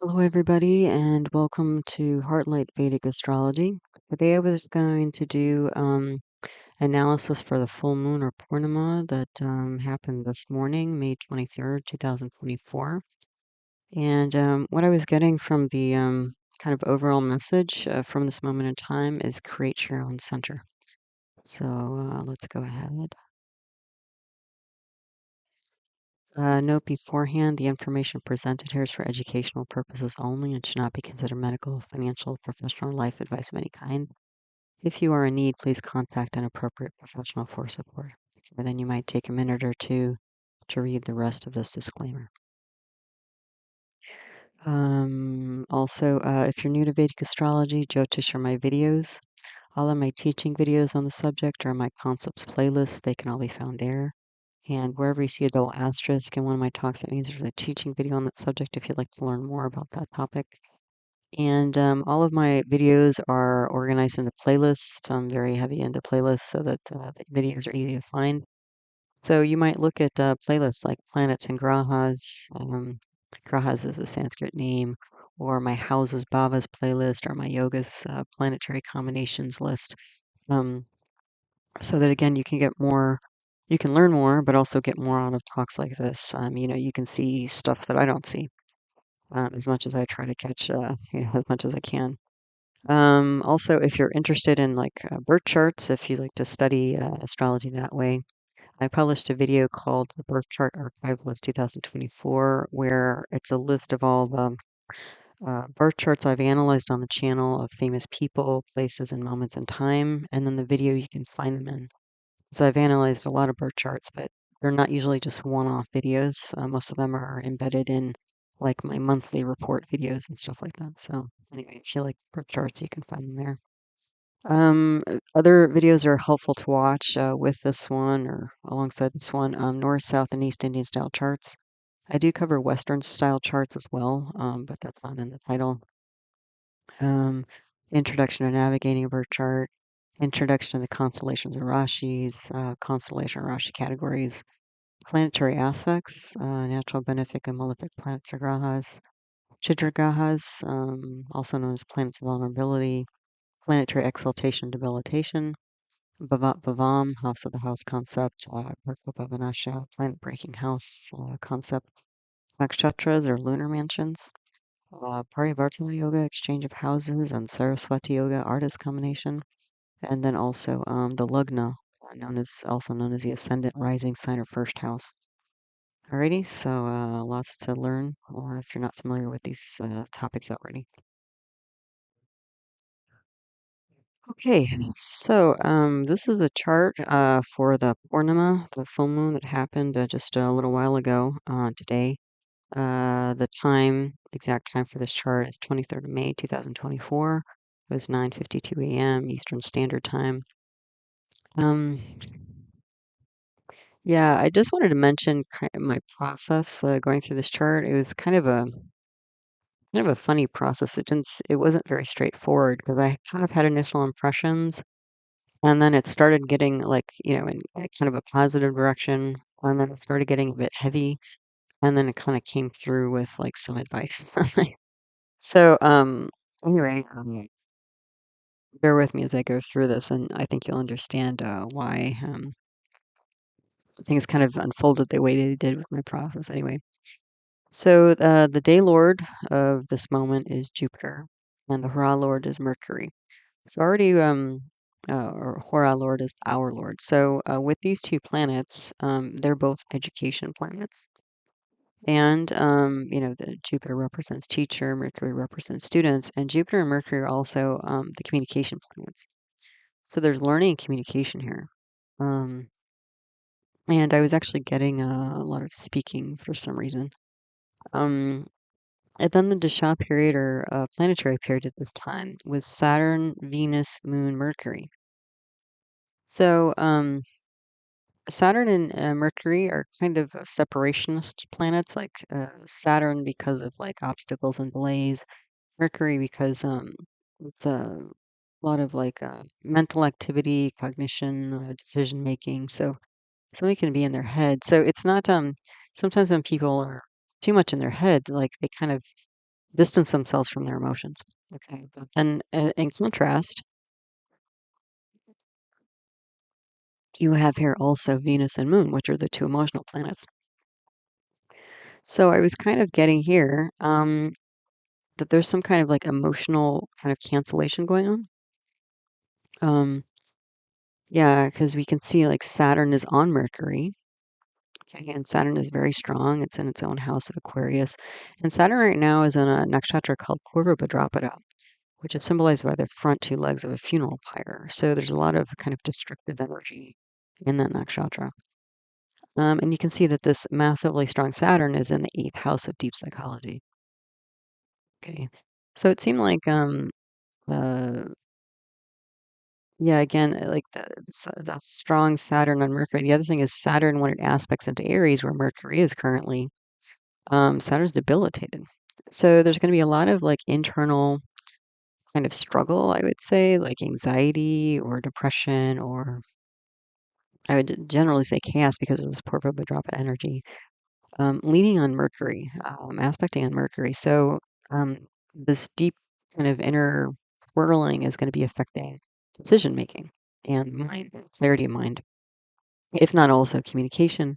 Hello, everybody, and welcome to Heartlight Vedic Astrology. Today, I was going to do analysis for the full moon or Purnima that happened this morning, May 23rd, 2024. And what I was getting from the kind of overall message from this moment in time is create your own center. So let's go ahead. Note beforehand, the information presented here is for educational purposes only and should not be considered medical, financial, professional, or life advice of any kind. If you are in need, please contact an appropriate professional for support. And then you might take a minute or two to read the rest of this disclaimer. Also, if you're new to Vedic astrology, Jyotish are my videos. All of my teaching videos on the subject are my concepts playlist. They can all be found there. And wherever you see a double asterisk in one of my talks, that means there's a teaching video on that subject if you'd like to learn more about that topic. And all of my videos are organized into playlists. I'm very heavy into playlists so that the videos are easy to find. So you might look at playlists like planets and grahas. Grahas is a Sanskrit name, or my houses bhavas playlist, or my yogas planetary combinations list. Um, so that again, you can get more, you can learn more, but also get more out of talks like this. You can see stuff that I don't see as much as I try to catch, as much as I can. Also, if you're interested in like birth charts, if you like to study astrology that way, I published a video called The Birth Chart Archive List 2024, where it's a list of all the birth charts I've analyzed on the channel of famous people, places, and moments in time, and then the video you can find them in. So I've analyzed a lot of birth charts, but they're not usually just one-off videos. Most of them are embedded in like my monthly report videos and stuff like that. So anyway, if you like birth charts, you can find them there. Other videos are helpful to watch with this one or alongside this one. North, South, and East Indian style charts. I do cover Western style charts as well, but that's not in the title. Introduction to navigating a birth chart. Introduction to the constellations and rashis, constellation and rashi categories. Planetary aspects, natural, benefic, and malefic planets or grahas. Chidra grahas, also known as planets of vulnerability. Planetary exaltation, debilitation. Bhavam, house of the house concept. Karako, bhava, nashaya, planet breaking house concept. Nakshatras or lunar mansions. Parivartana yoga, exchange of houses, and saraswati yoga, artist combination. And then also the lugna, also known as the ascendant rising sign or first house. Alrighty, so lots to learn if you're not familiar with these topics already. Okay, so this is a chart for the Purnima, the full moon that happened just a little while ago today. The exact time for this chart is 23rd of May, 2024. It was 9:52 a.m. Eastern Standard Time. Yeah, I just wanted to mention my process going through this chart. It was kind of a funny process. It wasn't very straightforward because I kind of had initial impressions, and then it started getting like, in kind of a positive direction, and then it started getting a bit heavy, and then it kind of came through with like some advice. So, anyway, bear with me as I go through this, and I think you'll understand why things kind of unfolded the way they did with my process. Anyway. So the day lord of this moment is Jupiter, and the Hora lord is Mercury. So already, or Hora lord is our lord. So with these two planets, they're both education planets, and the Jupiter represents teacher, Mercury represents students, and Jupiter and Mercury are also the communication planets. So there's learning and communication here. Um, and I was actually getting a lot of speaking for some reason. Um, And then the Dasha period or planetary period at this time was Saturn, Venus, Moon, Mercury. So Saturn and Mercury are kind of separationist planets, like Saturn because of like obstacles and delays, Mercury because it's a lot of like mental activity, cognition, decision making. So somebody can be in their head. So it's not sometimes when people are too much in their head, like they kind of distance themselves from their emotions. Okay, but then in contrast, you have here also Venus and Moon, which are the two emotional planets. So I was kind of getting here that there's some kind of like emotional kind of cancellation going on. Yeah, because we can see like Saturn is on Mercury. Okay, and Saturn is very strong. It's in its own house of Aquarius. And Saturn right now is in a nakshatra called Purva Bhadrapada, which is symbolized by the front two legs of a funeral pyre. So there's a lot of kind of destructive energy in that nakshatra. And you can see that this massively strong Saturn is in the eighth house of deep psychology. Okay, so it seemed like uh, yeah, again, like that strong Saturn on Mercury. The other thing is Saturn, when it aspects into Aries, where Mercury is currently, Saturn's debilitated. So there's going to be a lot of like internal kind of struggle, I would say, like anxiety or depression, or I would generally say chaos because of this Purva Bhadrapada energy, leaning on Mercury, aspecting on Mercury. So this deep kind of inner whirling is going to be affecting decision making and mind, clarity of mind, if not also communication,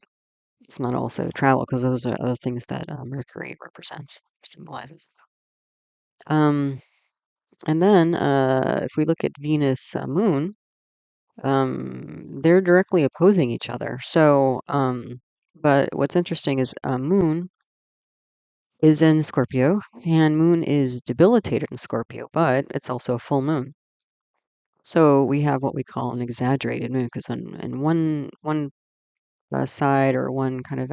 if not also travel, because those are other things that Mercury represents, symbolizes. Um, and then if we look at Venus, Moon, they're directly opposing each other. So, but what's interesting is Moon is in Scorpio, and Moon is debilitated in Scorpio, but it's also a full moon. So we have what we call an exaggerated moon, because on one side or one kind of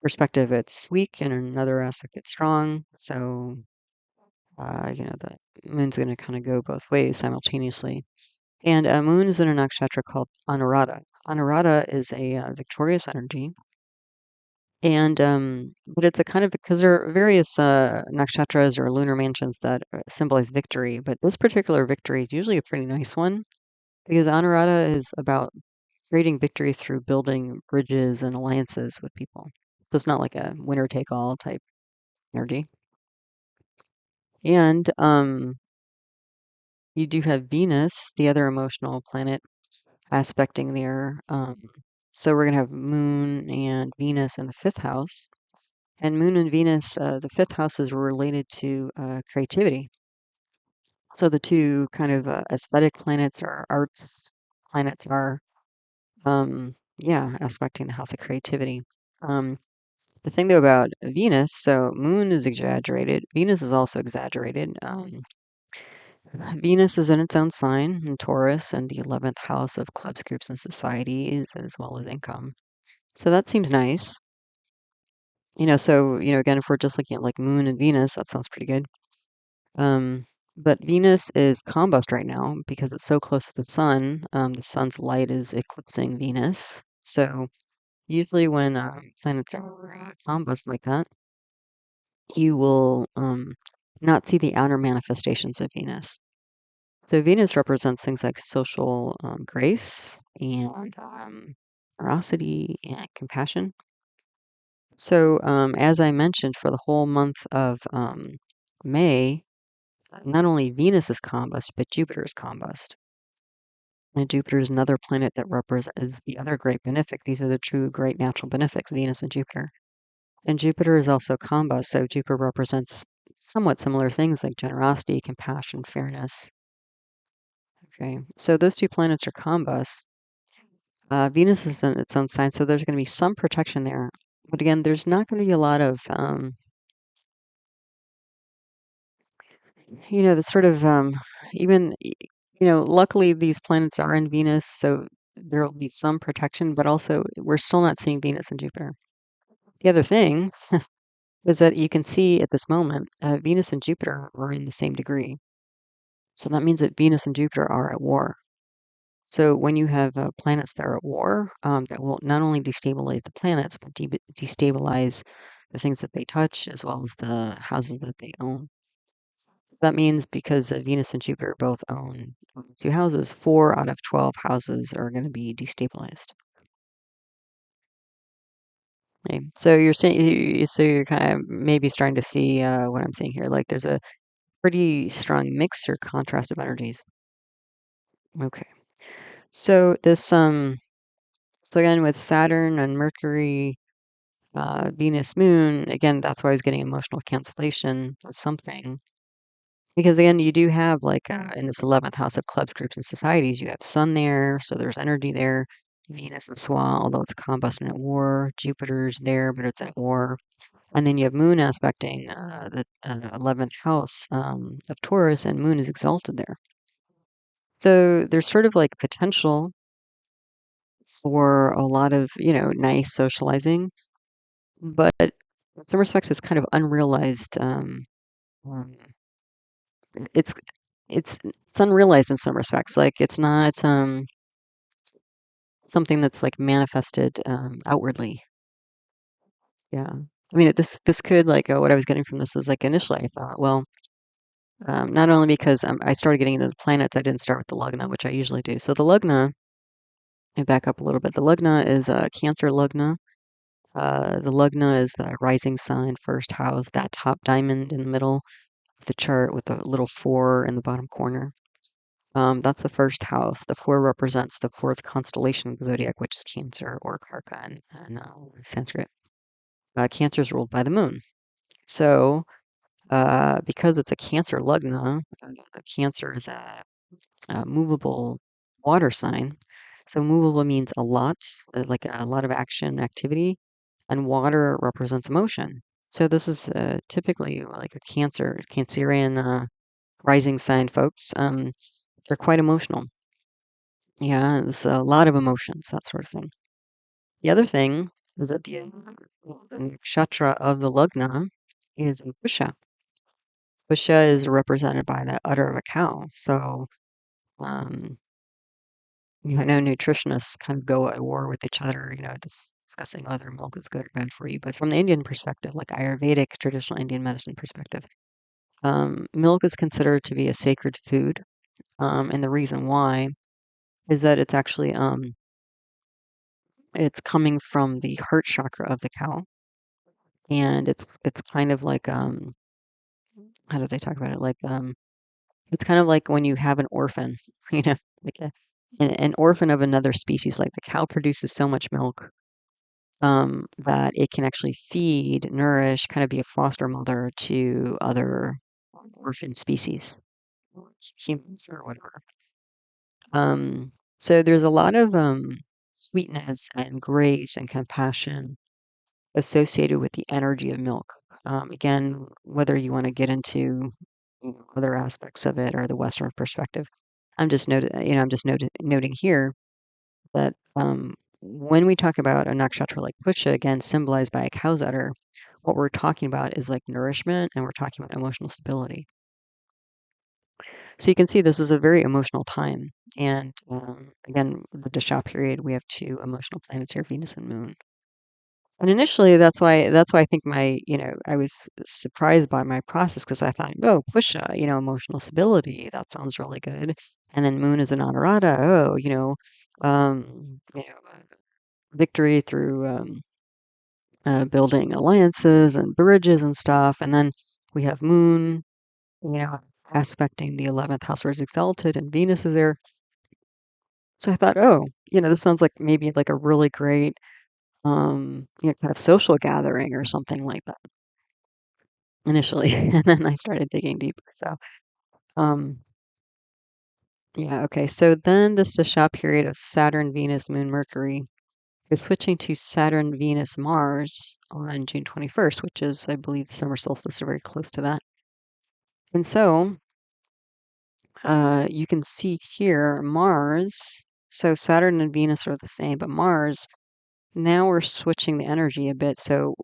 perspective, it's weak, and in another aspect, it's strong. So the moon's going to kind of go both ways simultaneously. And moon is in a nakshatra called Anuradha. Anuradha is a victorious energy. And but it's a kind of, because there are various nakshatras or lunar mansions that symbolize victory, but this particular victory is usually a pretty nice one, because Anuradha is about creating victory through building bridges and alliances with people. So it's not like a winner take all type energy. And you do have Venus, the other emotional planet, aspecting there. So we're going to have Moon and Venus in the fifth house. And Moon and Venus, the fifth house is related to creativity. So the two kind of aesthetic planets or arts planets are, aspecting the house of creativity. The thing though about Venus, so Moon is exaggerated. Venus is also exaggerated. Venus is in its own sign in Taurus and the 11th house of clubs, groups, and societies, as well as income. So that seems nice. Again, if we're just looking at like Moon and Venus, that sounds pretty good. But Venus is combust right now because it's so close to the sun. The sun's light is eclipsing Venus. So usually when planets are combust like that, you will not see the outer manifestations of Venus. So Venus represents things like social grace and generosity and compassion. So as I mentioned, for the whole month of May, not only Venus is combust, but Jupiter is combust. And Jupiter is another planet that represents the other great benefic. These are the true great natural benefics, Venus and Jupiter. And Jupiter is also combust, so Jupiter represents somewhat similar things like generosity, compassion, fairness. Okay, so those two planets are combust. Venus is in its own sign, so there's going to be some protection there. But again, there's not going to be a lot of, the sort of, even, luckily these planets are in Venus, so there will be some protection, but also we're still not seeing Venus and Jupiter. The other thing is that you can see at this moment, Venus and Jupiter are in the same degree. So that means that Venus and Jupiter are at war. So when you have planets that are at war, that will not only destabilize the planets, but destabilize the things that they touch, as well as the houses that they own. That means because Venus and Jupiter both own two houses, 4 out of 12 houses are going to be destabilized. Okay. So you're saying, so you're kind of maybe starting to see what I'm seeing here. Like there's a pretty strong mix or contrast of energies. Okay. So this so again with Saturn and Mercury, Venus, Moon, again, that's why I was getting emotional cancellation of something. Because again, you do have like in this 11th house of clubs, groups, and societies, you have Sun there, so there's energy there. Venus is Swa, although it's a combustion at war. Jupiter's there, but it's at war. And then you have Moon aspecting the 11th house of Taurus, and Moon is exalted there. So there's sort of like potential for a lot of, nice socializing, but in some respects, it's kind of unrealized. Um, it's it's unrealized in some respects. Like it's not something that's like manifested outwardly. Yeah. I mean, this could like what I was getting from this is like initially I thought, well, not only because I started getting into the planets, I didn't start with the lugna, which I usually do. So the lugna, I back up a little bit. The lugna is a Cancer lugna. The lugna is the rising sign, first house, that top diamond in the middle of the chart with the little four in the bottom corner. That's the first house. The four represents the fourth constellation of the zodiac, which is Cancer or Karka in Sanskrit. Cancer is ruled by the moon. So, because it's a Cancer lugna, Cancer is a movable water sign. So, movable means a lot, like a lot of action, activity, and water represents emotion. So, this is typically like a Cancerian rising sign folks. They're quite emotional. Yeah, it's a lot of emotions, that sort of thing. The other thing is that the nakshatra of the lugna is in Pushya. Pushya is represented by the udder of a cow. So, um, I know nutritionists kind of go at war with each other, discussing whether milk is good or bad for you. But from the Indian perspective, like Ayurvedic traditional Indian medicine perspective, milk is considered to be a sacred food. And the reason why is that it's coming from the heart chakra of the cow, and it's kind of like how do they talk about it? Like it's kind of like when you have an orphan, you know, like an orphan of another species. Like the cow produces so much milk that it can actually feed, nourish, kind of be a foster mother to other orphan species, humans or whatever. So there's a lot of sweetness and grace and compassion associated with the energy of milk. Again, whether you want to get into other aspects of it or the Western perspective, I'm just noting here that when we talk about a nakshatra like Pusha, again symbolized by a cow's udder, what we're talking about is like nourishment, and we're talking about emotional stability. So you can see this is a very emotional time, and again, the Dasha period, we have two emotional planets here, Venus and Moon. And initially, that's why I think I was surprised by my process because I thought, oh, Pusha, emotional stability, that sounds really good. And then Moon is an Anuradha, oh, victory through building alliances and bridges and stuff. And then we have Moon, you know, aspecting the 11th house where it's exalted and Venus is there. So I thought, oh, this sounds like maybe like a really great, kind of social gathering or something like that initially. And then I started digging deeper. So, um, yeah, okay. So then this Dasha period of Saturn, Venus, Moon, Mercury is switching to Saturn, Venus, Mars on June 21st, which is, I believe, the summer solstice, or very close to that. And so you can see here Mars. So Saturn and Venus are the same, but Mars, now we're switching the energy a bit. So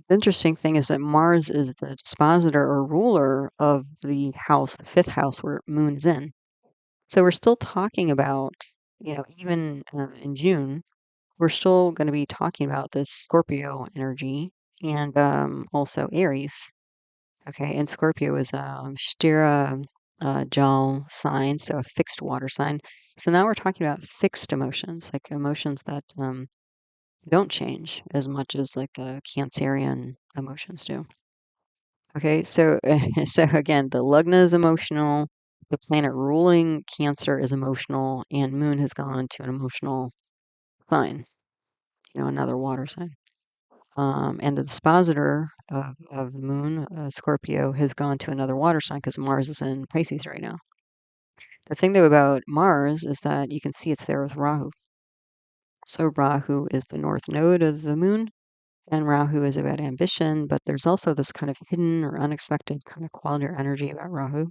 the interesting thing is that Mars is the dispositor or ruler of the house, the fifth house where Moon is in. So we're still talking about, even in June, we're still going to be talking about this Scorpio energy and also Aries. Okay, and Scorpio is a Shtira Jal sign, so a fixed water sign. So now we're talking about fixed emotions, like emotions that don't change as much as like the Cancerian emotions do. Okay, so so again, the Lugna is emotional, the planet ruling Cancer is emotional, and Moon has gone to an emotional sign, another water sign. And the dispositor of the Moon, Scorpio, has gone to another water sign because Mars is in Pisces right now. The thing though about Mars is that you can see it's there with Rahu. So Rahu is the north node of the Moon, and Rahu is about ambition, but there's also this kind of hidden or unexpected kind of quality or energy about Rahu.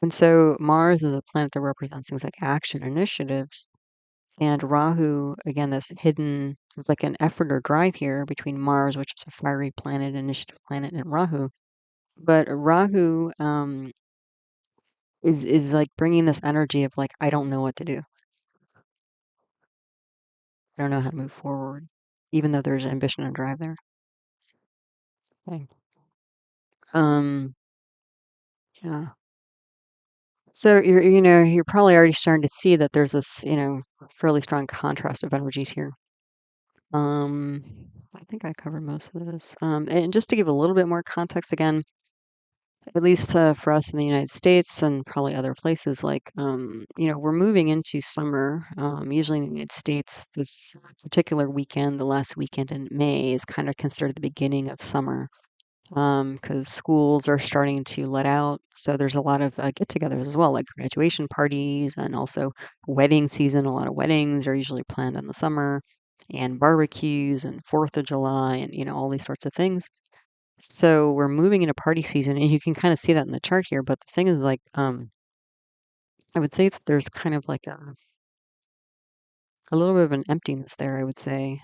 And so Mars is a planet that represents things like action, initiatives, and Rahu, again, this hidden, there's like an effort or drive here between Mars, which is a fiery planet, initiative planet, and Rahu. But Rahu is like bringing this energy of like, I don't know what to do. I don't know how to move forward, even though there's ambition and drive there. Okay. Yeah. So you're probably already starting to see that there's this, fairly strong contrast of energies here. Um, I think I covered most of this. And just to give a little bit more context again, at least for us in the United States and probably other places, like, we're moving into summer. Usually in the United States, this particular weekend, the last weekend in May, is kind of considered the beginning of summer because schools are starting to let out. So there's a lot of get-togethers as well, like graduation parties and also wedding season. A lot of weddings are usually planned in the summer, and barbecues and 4th of July and all these sorts of things. So we're moving into party season, and you can kind of see that in the chart here. But the thing is, like, I would say that there's kind of like a little bit of an emptiness there, I would say.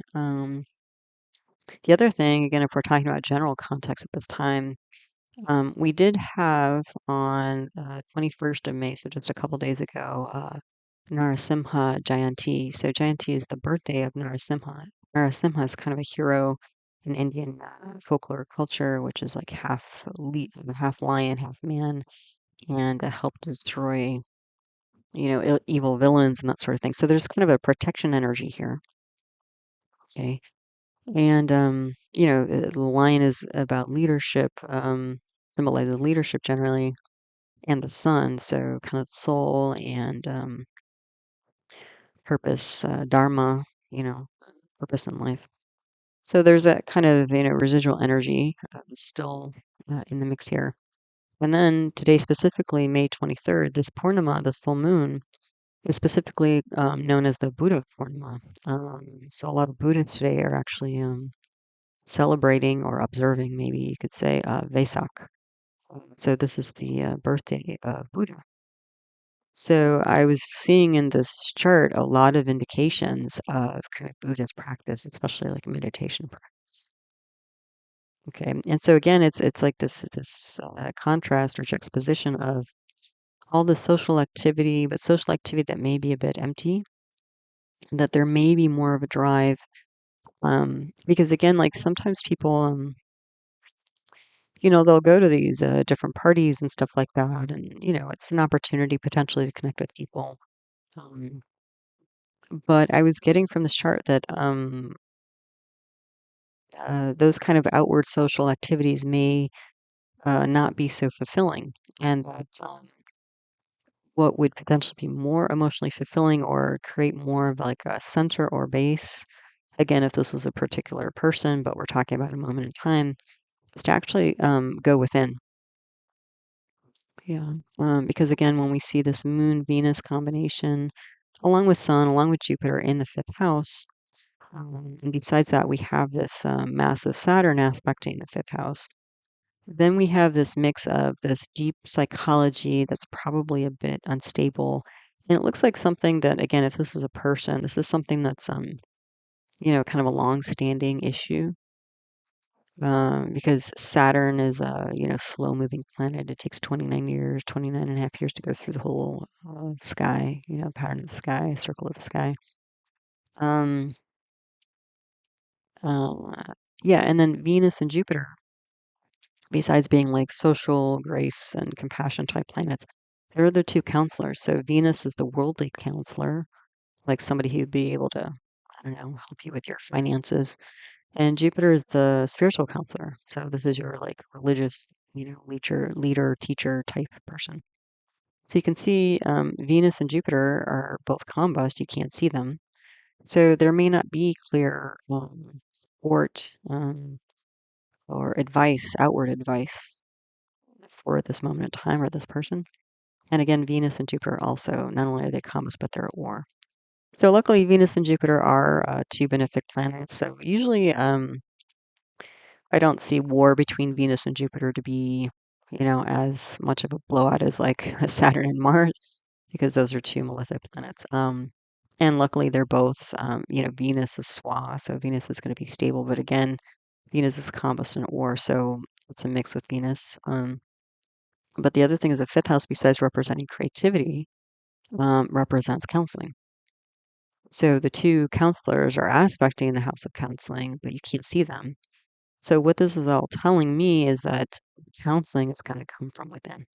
The other thing, again, if we're talking about general context at this time, we did have on 21st of May, so just a couple days ago, Narasimha Jayanti. So Jayanti is the birthday of Narasimha. Narasimha is kind of a hero in Indian folklore culture, which is like half lion, half man, and helped destroy, evil villains and that sort of thing. So there's kind of a protection energy here. Okay. And, the lion is about leadership, symbolizes leadership generally, and the sun, so kind of soul and purpose, dharma, you know, purpose in life. So there's that kind of, residual energy still in the mix here. And then today, specifically, May 23rd, this Purnima, this full moon, is specifically known as the Buddha Purnima. So a lot of Buddhists today are actually celebrating or observing, maybe you could say, Vesak. So this is the birthday of Buddha. So I was seeing in this chart a lot of indications of kind of Buddhist practice, especially like meditation practice. Okay, and so again, it's like this contrast or juxtaposition of all the social activity, but social activity that may be a bit empty, that there may be more of a drive. Because again, like sometimes people, they'll go to these different parties and stuff like that, and it's an opportunity potentially to connect with people. Um, but I was getting from the chart that those kind of outward social activities may not be so fulfilling, and that what would potentially be more emotionally fulfilling or create more of like a center or base, again, if this was a particular person, but we're talking about a moment in time, is to actually go within. Yeah, because again, when we see this Moon Venus combination, along with Sun, along with Jupiter in the fifth house, and besides that, we have this massive Saturn aspecting the fifth house. Then we have this mix of this deep psychology that's probably a bit unstable. And it looks like something that, again, if this is a person, this is something that's, kind of a long-standing issue. Because Saturn is a, slow-moving planet. It takes 29 years, 29 and a half years to go through the whole sky, pattern of the sky, circle of the sky. Um, yeah, and then Venus and Jupiter, besides being like social grace and compassion type planets, they're the two counselors. So Venus is the worldly counselor, like somebody who'd be able to I don't know, help you with your finances. And Jupiter is the spiritual counselor. So this is your like religious, leader, teacher type person. So you can see Venus and Jupiter are both combust. You can't see them. So there may not be clear support or advice, outward advice for this moment in time or this person. And again, Venus and Jupiter also, not only are they combust, but they're at war. So luckily, Venus and Jupiter are two benefic planets. So usually, I don't see war between Venus and Jupiter to be, as much of a blowout as like Saturn and Mars, because those are two malefic planets. And luckily, they're both, Venus is swa, so Venus is going to be stable. But again, Venus is combust and at war, so it's a mix with Venus. But the other thing is the fifth house, besides representing creativity, represents counseling. So the two counselors are aspecting the house of counseling, but you can't see them. So what this is all telling me is that counseling is going to come from within.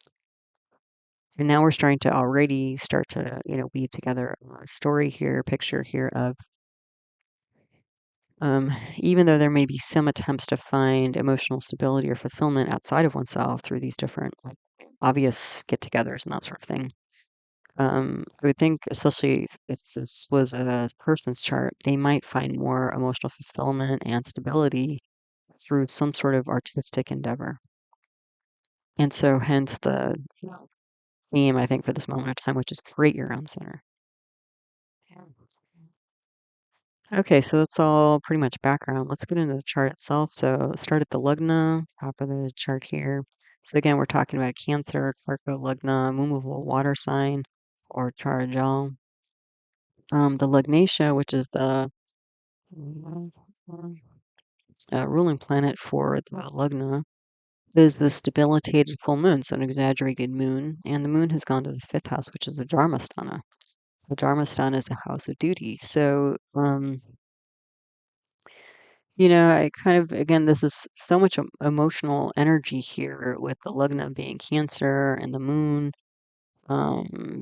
And now we're starting to already start to, weave together a story here, picture here of even though there may be some attempts to find emotional stability or fulfillment outside of oneself through these different like, obvious get-togethers and that sort of thing. I would think, especially if this was a person's chart, they might find more emotional fulfillment and stability through some sort of artistic endeavor. And so, hence the theme, I think, for this moment of time, which is create your own center. Okay, so that's all pretty much background. Let's get into the chart itself. So, start at the lugna, top of the chart here. So, again, we're talking about Cancer, karako, lugna, movable water sign, or charajal. The lugnatia, which is the ruling planet for the lugna, is this debilitated full moon, so an exaggerated moon. And the moon has gone to the fifth house, which is a dharmasthana. The dharmasthana is a house of duty. So, I kind of, again, this is so much emotional energy here with the lugna being Cancer and the moon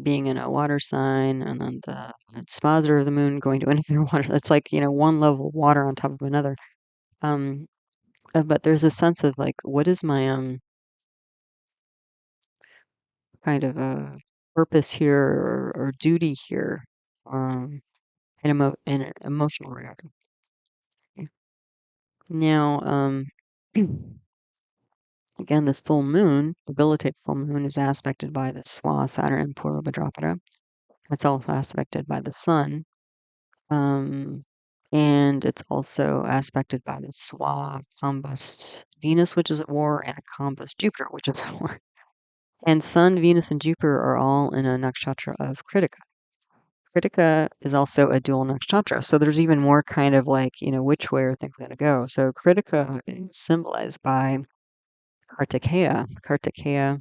being in a water sign, and then the dispositor of the moon going to another water. It's like, one level of water on top of another. Um, but there's a sense of like, what is my kind of a purpose here or duty here, in an emotional regard. Okay. Now, again, this full moon, debilitated full moon, is aspected by the Swa, Saturn, and Purva Bhadrapada. It's also aspected by the Sun, and it's also aspected by the Swa, combust Venus, which is at war, and a combust Jupiter, which is at war. And Sun, Venus, and Jupiter are all in a nakshatra of Krittika. Krittika is also a dual nakshatra, so there's even more kind of like, which way are things going to go. So Krittika is symbolized by Kartikeya. Kartikeya,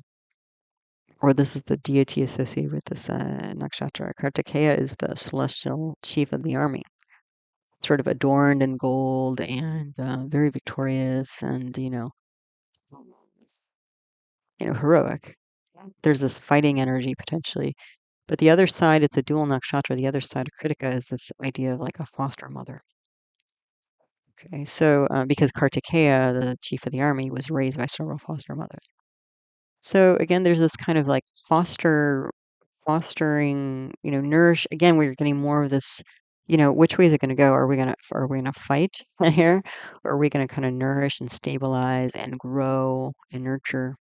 or this is the deity associated with this nakshatra. Kartikeya is the celestial chief of the army, sort of adorned in gold and very victorious and, heroic. There's this fighting energy potentially. But the other side, it's a dual nakshatra. The other side of Krittika is this idea of like a foster mother. Okay, so because Kartikeya, the chief of the army, was raised by several foster mothers. So again, there's this kind of like fostering, nourish. Again, we're getting more of this, which way is it going to go? Are we gonna fight here, or are we gonna kind of nourish and stabilize and grow and nurture?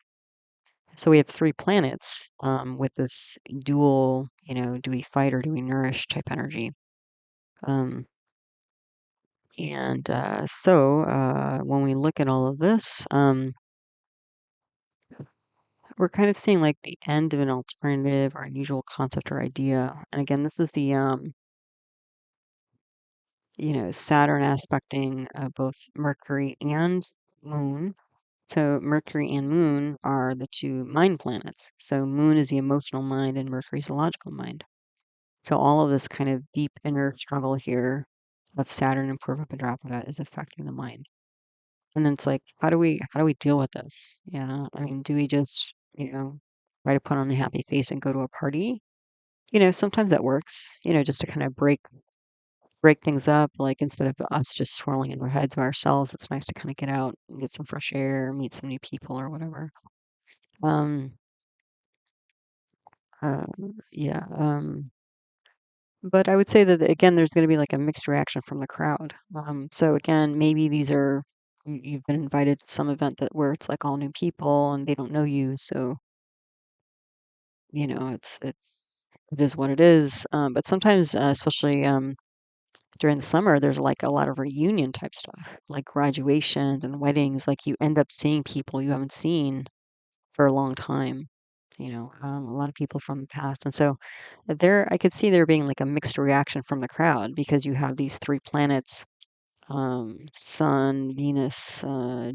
So we have three planets with this dual, do we fight or do we nourish type energy? Um, and when we look at all of this, we're kind of seeing like the end of an alternative or unusual concept or idea. And again, this is the Saturn aspecting both Mercury and Moon. So Mercury and Moon are the two mind planets. So Moon is the emotional mind and Mercury is the logical mind. So all of this kind of deep inner struggle here of Saturn and Purva Bhadrapada is affecting the mind. And then it's like, how do we deal with this? Yeah, I mean, do we just, try to put on a happy face and go to a party? Sometimes that works, just to kind of break break things up. Like instead of us just swirling in our heads by ourselves, it's nice to kind of get out and get some fresh air, meet some new people or whatever. Um, uh, yeah. But I would say that again, there's going to be like a mixed reaction from the crowd. So again, maybe these are you've been invited to some event that where it's like all new people and they don't know you, so it is what it is. But sometimes, especially during the summer, there's like a lot of reunion type stuff, like graduations and weddings. Like you end up seeing people you haven't seen for a long time. A lot of people from the past, and so I could see there being like a mixed reaction from the crowd because you have these three planets, Sun, Venus,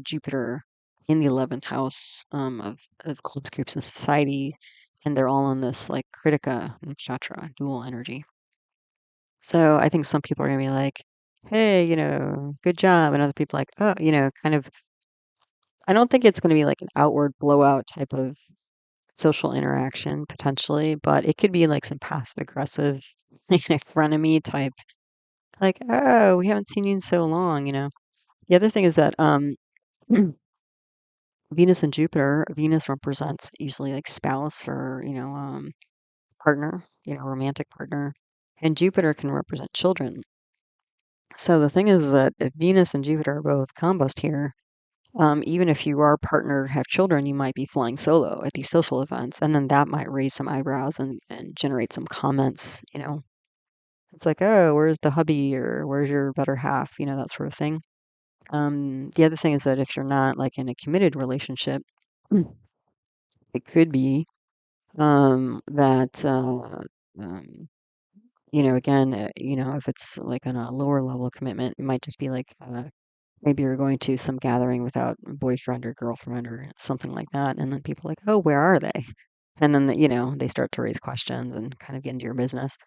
Jupiter, in the 11th house of clubs, groups, and society, and they're all in this like Krittika nakshatra dual energy. So I think some people are gonna be like, "Hey, good job," and other people like, "Oh, kind of." I don't think it's gonna be like an outward blowout type of social interaction potentially, but it could be like some passive aggressive, frenemy type, like, "Oh, we haven't seen you in so long." The other thing is that Venus and Jupiter, Venus represents usually like spouse or, partner, romantic partner, and Jupiter can represent children. So the thing is that if Venus and Jupiter are both combust here, even if you are partnered, have children, you might be flying solo at these social events, and then that might raise some eyebrows and generate some comments. It's like, oh, where's the hubby or where's your better half, that sort of thing. The other thing is that if you're not like in a committed relationship, Mm. it could be that again, if it's like on a lower level commitment, it might just be like maybe you're going to some gathering without a boyfriend or girlfriend or something like that, and then people are like, oh, where are they? And then they start to raise questions and kind of get into your business.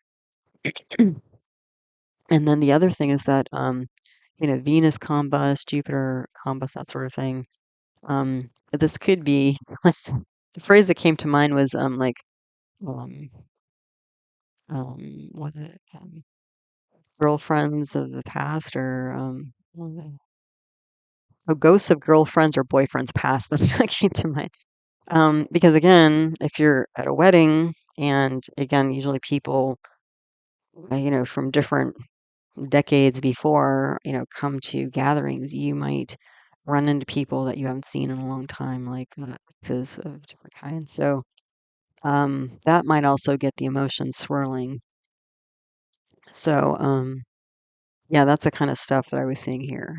And then the other thing is that Venus combust, Jupiter combust, that sort of thing. This could be the phrase that came to mind was like um was it girlfriends of the past or what was it? Oh, ghosts of girlfriends or boyfriends past. That's what came to mind. Because again, if you're at a wedding, and again, usually people, from different decades before, come to gatherings, you might run into people that you haven't seen in a long time, like exes of different kinds. So that might also get the emotions swirling. So yeah, that's the kind of stuff that I was seeing here.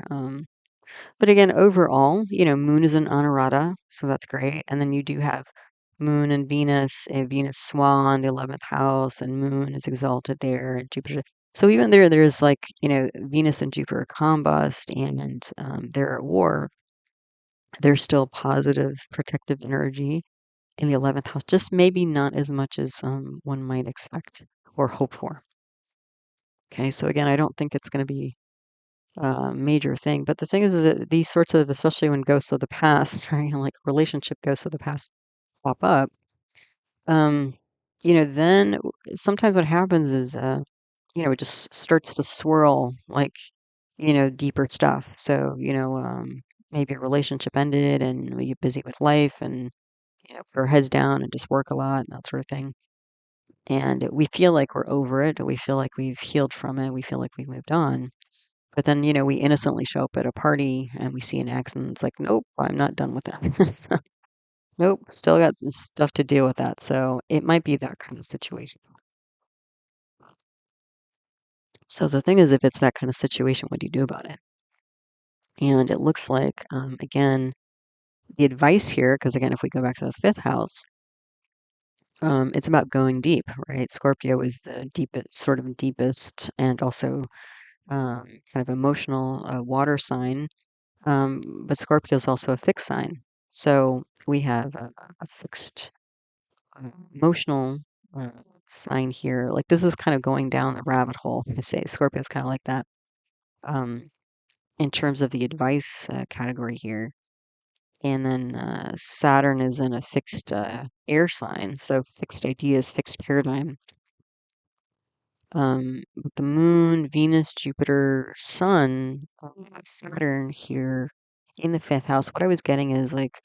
But again, overall, Moon is in Anuradha, so that's great. And then you do have Moon and Venus, and Venus Swan, the 11th house, and Moon is exalted there, and Jupiter. So even there's like, Venus and Jupiter combust, and they're at war. There's still positive, protective energy in the 11th house, just maybe not as much as one might expect or hope for. Okay, so again, I don't think it's going to be major thing. But the thing is that these sorts of, especially when ghosts of the past, right, like relationship ghosts of the past pop up, um, then sometimes what happens is, it just starts to swirl like, deeper stuff. So, maybe a relationship ended and we get busy with life and, put our heads down and just work a lot and that sort of thing. And we feel like we're over it. We feel like we've healed from it. We feel like we've moved on. But then, we innocently show up at a party and we see an accident. It's like, nope, I'm not done with that. Nope, still got some stuff to deal with that. So it might be that kind of situation. So the thing is, if it's that kind of situation, what do you do about it? And it looks like, again, the advice here, because again, if we go back to the fifth house, it's about going deep, right? Scorpio is the deepest, sort of deepest, and also kind of emotional water sign. But Scorpio is also a fixed sign. So we have a fixed emotional uh, sign here. Like this is kind of going down the rabbit hole. I say Scorpio is kind of like that um, in terms of the advice category here. And then Saturn is in a fixed air sign. So fixed ideas, fixed paradigm. With the moon, Venus, Jupiter, Sun, Saturn here in the fifth house, what I was getting is like,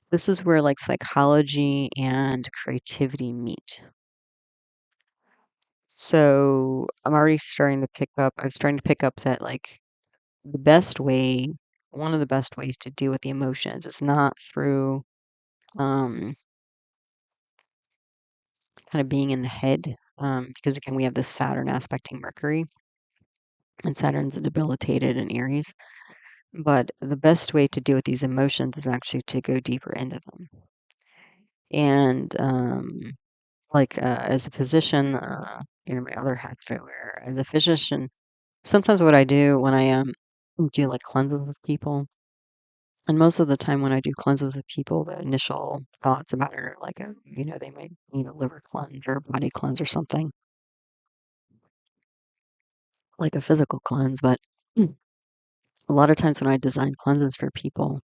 this is where like psychology and creativity meet. So I'm already starting to pick up, I was starting to pick up that like the best way, one of the best ways to deal with the emotions is not through um, kind of being in the head, because again, we have this Saturn aspecting Mercury, and Saturn's debilitated in Aries. But the best way to deal with these emotions is actually to go deeper into them. And like as a physician, my other hat that I wear as a physician, sometimes what I do when I do like cleanses with people, and most of the time when I do cleanses with people, the initial thoughts about it are like they might need a liver cleanse or a body cleanse or something, like a physical cleanse. But a lot of times when I design cleanses for people,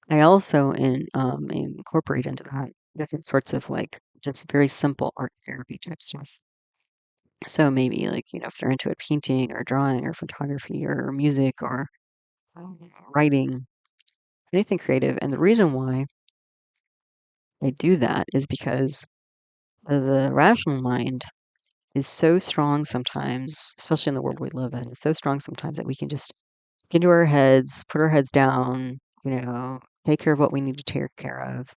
I also incorporate into that different sorts of like just very simple art therapy type stuff. So maybe like, if they're into it, painting or drawing or photography or music or writing, anything creative. And the reason why I do that is because the rational mind is so strong sometimes, especially in the world we live in, it's so strong sometimes that we can just get into our heads, put our heads down, take care of what we need to take care of,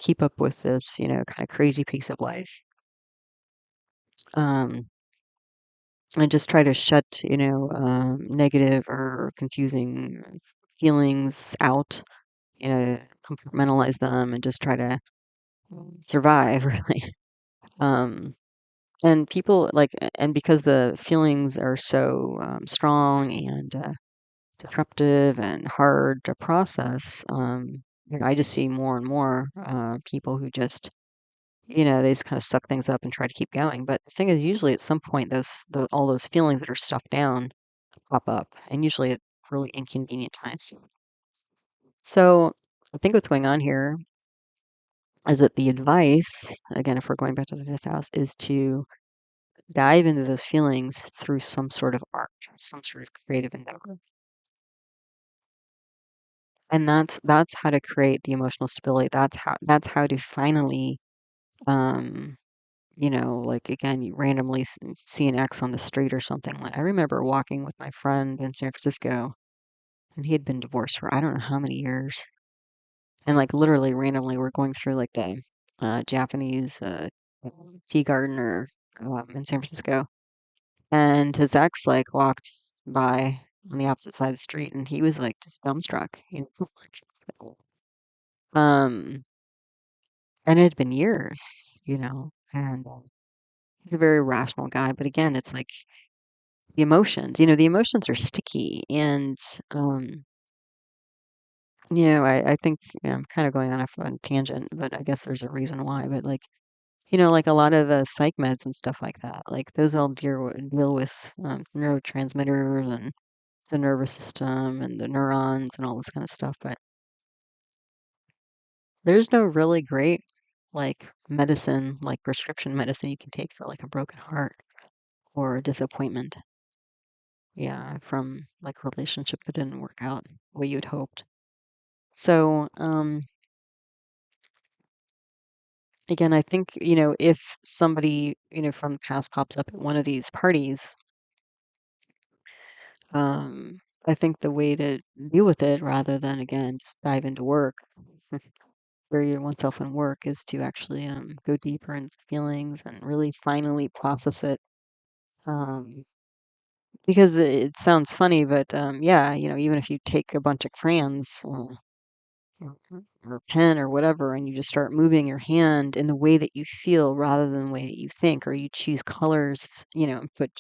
keep up with this, kind of crazy pace of life. Um, and just try to shut, negative or confusing feelings out, compartmentalize them and just try to survive, really. Um, and people like, and because the feelings are so strong and disruptive and hard to process, I just see more and more people who just they just kind of suck things up and try to keep going. But the thing is, usually at some point, all those feelings that are stuffed down pop up, and usually at really inconvenient times. So I think what's going on here is that the advice, again, if we're going back to the fifth house, is to dive into those feelings through some sort of art, some sort of creative endeavor. And that's how to create the emotional stability. That's how to finally um like again, you randomly see an X on the street or something. Like I remember walking with my friend in San Francisco, and he had been divorced for I don't know how many years. And like literally randomly, we're going through like the Japanese tea garden or in San Francisco, and his ex like walked by on the opposite side of the street, and he was like just dumbstruck. Um, and it had been years, and he's a very rational guy, but again, it's like the emotions are sticky. And, I think I'm kind of going off on a tangent, but I guess there's a reason why. But like, like a lot of psych meds and stuff like that, like those all deal with neurotransmitters and the nervous system and the neurons and all this kind of stuff. But there's no really great like medicine, like prescription medicine you can take for like a broken heart or a disappointment. Yeah, from like a relationship that didn't work out the way you'd hoped. So, again, I think, if somebody, from the past pops up at one of these parties, I think the way to deal with it rather than again just dive into work, bury oneself in work, is to actually go deeper into feelings and really finally process it. Um, because it sounds funny, but yeah, even if you take a bunch of crayons, or a pen or whatever, and you just start moving your hand in the way that you feel rather than the way that you think, or you choose colors, and put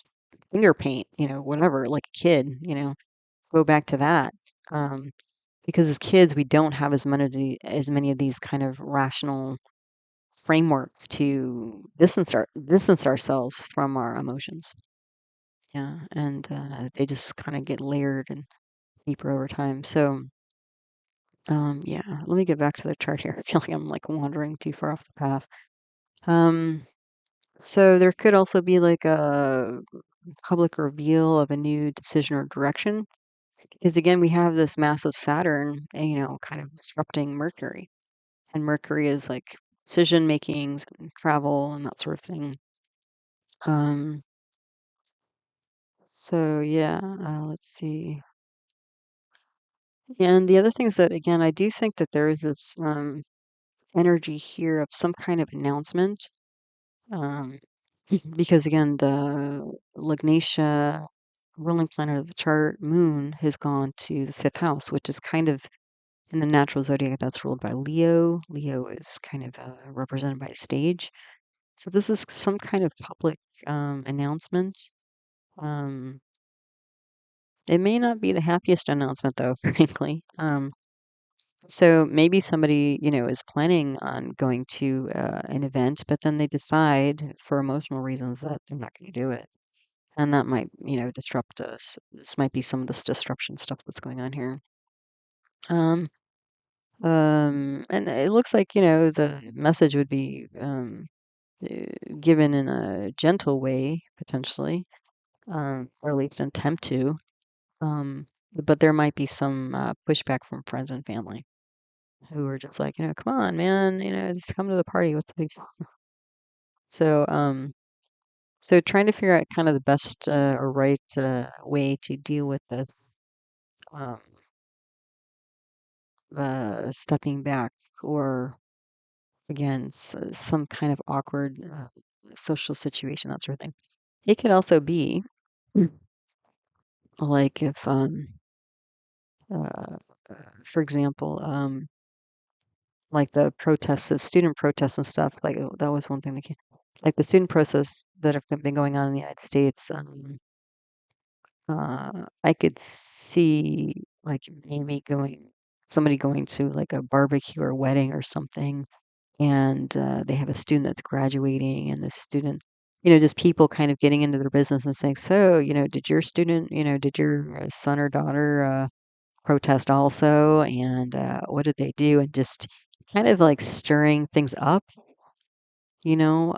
finger paint, whatever, like a kid, go back to that. Um, because as kids, we don't have as many of these kind of rational frameworks to distance ourselves from our emotions. Yeah, and they just kind of get layered and deeper over time. So, yeah, let me get back to the chart here. I feel like I'm like wandering too far off the path. Um, So there could also be like a public reveal of a new decision or direction. Because again, we have this massive Saturn, kind of disrupting Mercury. And Mercury is like decision making and travel and that sort of thing. Um, so yeah, let's see. And the other thing is that again, I do think that there is this energy here of some kind of announcement. Um, because again, the Lagnatia ruling planet of the chart, Moon, has gone to the fifth house, which is kind of in the natural zodiac that's ruled by Leo. Leo is kind of represented by a stage. So this is some kind of public announcement. Um, it may not be the happiest announcement, though, frankly. So maybe somebody, is planning on going to an event, but then they decide for emotional reasons that they're not going to do it. And that might, disrupt us. This might be some of this disruption stuff that's going on here. Um, and it looks like, the message would be given in a gentle way, potentially, or at least an attempt to. But there might be some pushback from friends and family who are just like, come on, man, just come to the party. What's the big deal? So, so trying to figure out kind of the best or right way to deal with the um, stepping back or again some kind of awkward social situation, that sort of thing. It could also be like if, uh, for example, like the protests, the student protests and stuff. Like that was one thing that came, like the student protests that have been going on in the United States. I could see like maybe somebody going to like a barbecue or wedding or something, and they have a student that's graduating, and the student, just people kind of getting into their business and saying, so, did your student, did your son or daughter protest also? And what did they do? And just kind of like stirring things up, you know?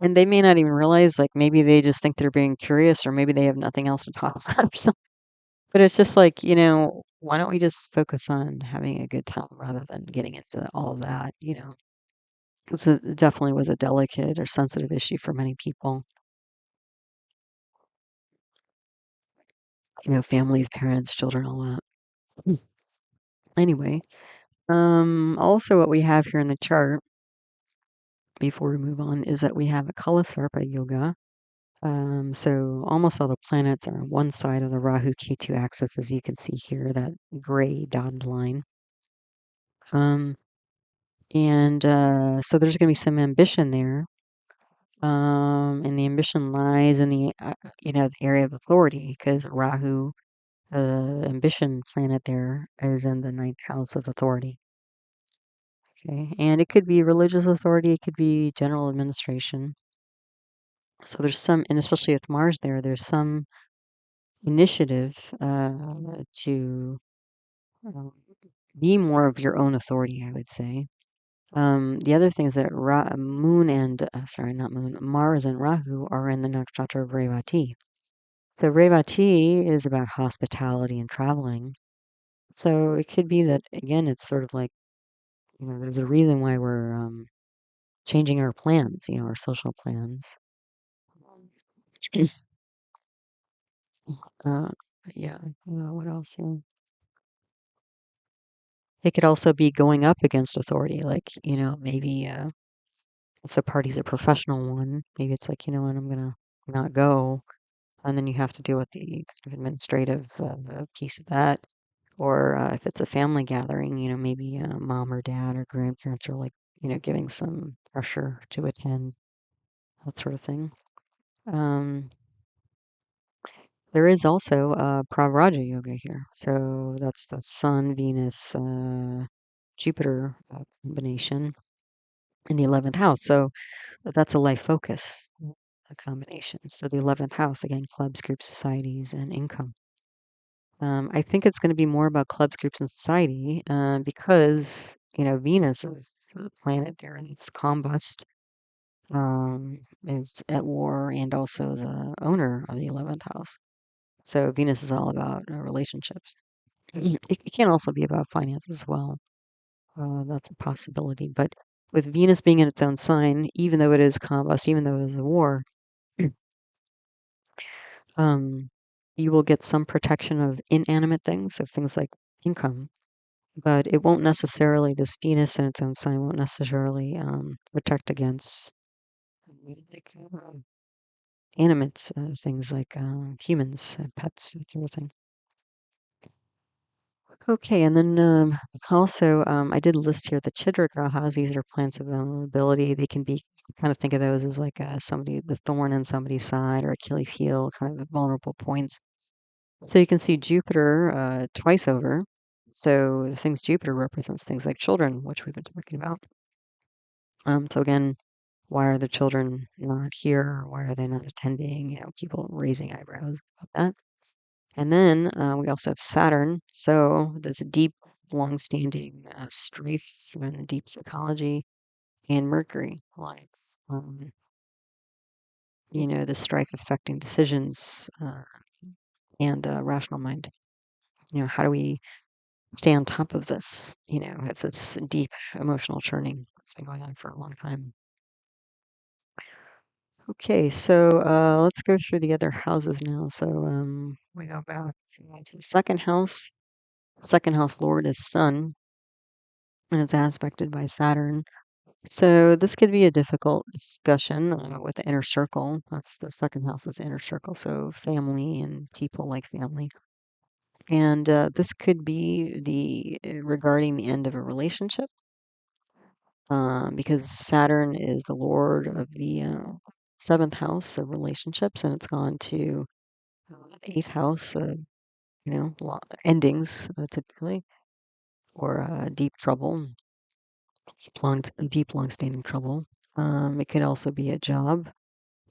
And they may not even realize, like, maybe they just think they're being curious, or maybe they have nothing else to talk about or something. But it's just like, why don't we just focus on having a good time rather than getting into all of that, It definitely was a delicate or sensitive issue for many people, families, parents, children, all that. Mm. Anyway, also what we have here in the chart before we move on is that we have a kalasarpa yoga. So almost all the planets are on one side of the Rahu Ketu axis, as you can see here, that gray dotted line. Um, and so there's going to be some ambition there. And the ambition lies in the area of authority, because Rahu, the ambition planet there, is in the ninth house of authority. Okay, and it could be religious authority, it could be general administration. So there's some, and especially with Mars there, there's some initiative to um, be more of your own authority, I would say. The other thing is that Mars and Rahu are in the nakshatra of Revati. So Revati is about hospitality and traveling. So it could be that, again, it's sort of like, there's a reason why we're changing our plans, our social plans. uh, yeah. What else? Yeah. It could also be going up against authority, like, maybe if the party's a professional one, maybe it's like, what, I'm gonna not go, and then you have to deal with the kind of administrative piece of that. Or if it's a family gathering, maybe mom or dad or grandparents are like, giving some pressure to attend, that sort of thing. Um, there is also pravraja yoga here. So that's the Sun, Venus, Jupiter combination in the 11th house. So that's a life focus combination. So the 11th house, again, clubs, groups, societies, and income. I think it's going to be more about clubs, groups, and society because, Venus is planet there, and it's combust, is at war, and also the owner of the 11th house. So Venus is all about relationships. It can also be about finances as well. That's a possibility. But with Venus being in its own sign, even though it is combust, even though it is a war, um, you will get some protection of inanimate things, so things like income. But it won't necessarily, this Venus in its own sign won't necessarily protect against like animate things like humans, pets, that sort of thing. Okay, and then also I did list here the chidra grahas. These are plants of vulnerability. They can be, kind of think of those as like somebody, the thorn in somebody's side or Achilles heel, kind of vulnerable points. So you can see Jupiter twice over. So the things Jupiter represents things like children, which we've been talking about. So again, why are the children not here? Why are they not attending? You know, people raising eyebrows about that. And then we also have Saturn. So this deep, long-standing strife in deep psychology, and Mercury, like you know, the strife affecting decisions and the rational mind. You know, how do we stay on top of this? You know, it's this deep emotional churning that's been going on for a long time. Okay, so let's go through the other houses now. So we go back to the second house. Second house lord is Sun, and it's aspected by Saturn. So this could be a difficult discussion with the inner circle. That's the second house is inner circle, so family and people like family. And this could be the regarding the end of a relationship, because Saturn is the lord of the seventh house of relationships, and it's gone to the eighth house, you know, endings typically, or deep trouble, deep long-standing trouble. It could also be a job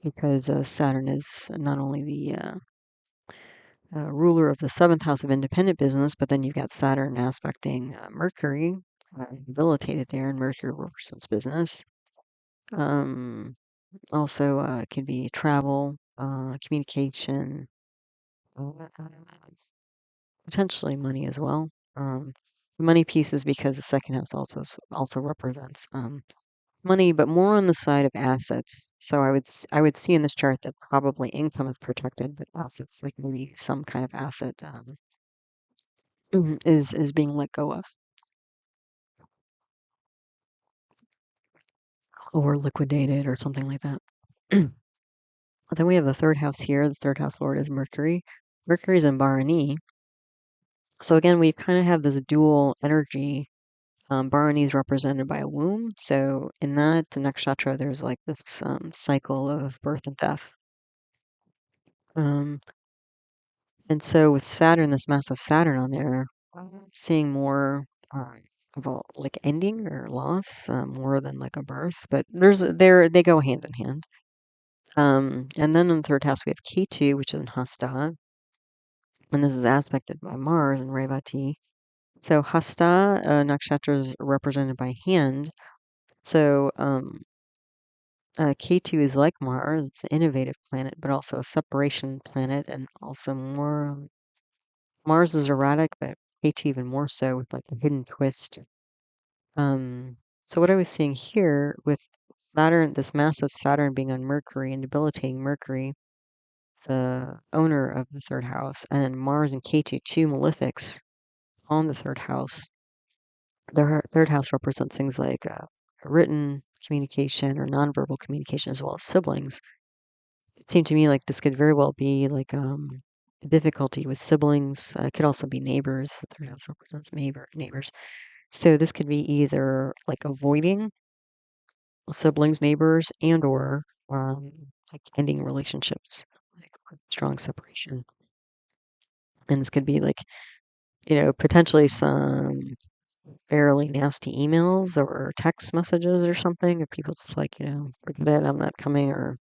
because Saturn is not only the ruler of the seventh house of independent business, but then you've got Saturn aspecting Mercury, debilitated there, and Mercury represents business. Also, it could be travel, communication, uh, potentially money as well. The money piece is because the second house also represents money, but more on the side of assets. So I would see in this chart that probably income is protected, but assets, like maybe some kind of asset, is being let go of or liquidated or something like that. Then we have the third house here. The third house lord is Mercury. Mercury's in Bharani. So again, we kind of have this dual energy. Bharani is represented by a womb. So in that, the nakshatra, there's like this cycle of birth and death. Um, and so with Saturn, this massive Saturn on there, seeing more of a like ending or loss, more than like a birth. But they go hand in hand. And then in the third house we have Ketu, which is in Hasta, and this is aspected by Mars and Revati. So Hasta nakshatra is represented by hand. So Ketu is like Mars; it's an innovative planet, but also a separation planet, and also more. Mars is erratic, but Ketu even more so, with like a hidden twist. So what I was seeing here with Saturn, this massive Saturn being on Mercury and debilitating Mercury, the owner of the third house, and Mars and Ketu, two malefics on the third house. The third house represents things like written communication or nonverbal communication, as well as siblings. It seemed to me like this could very well be like difficulty with siblings. It could also be neighbors. The third house represents neighbors. So this could be either like avoiding siblings, neighbors, and or like ending relationships, like strong separation. And this could be like, you know, potentially some fairly nasty emails or text messages or something. If people just like, you know, forget it, I'm not coming, or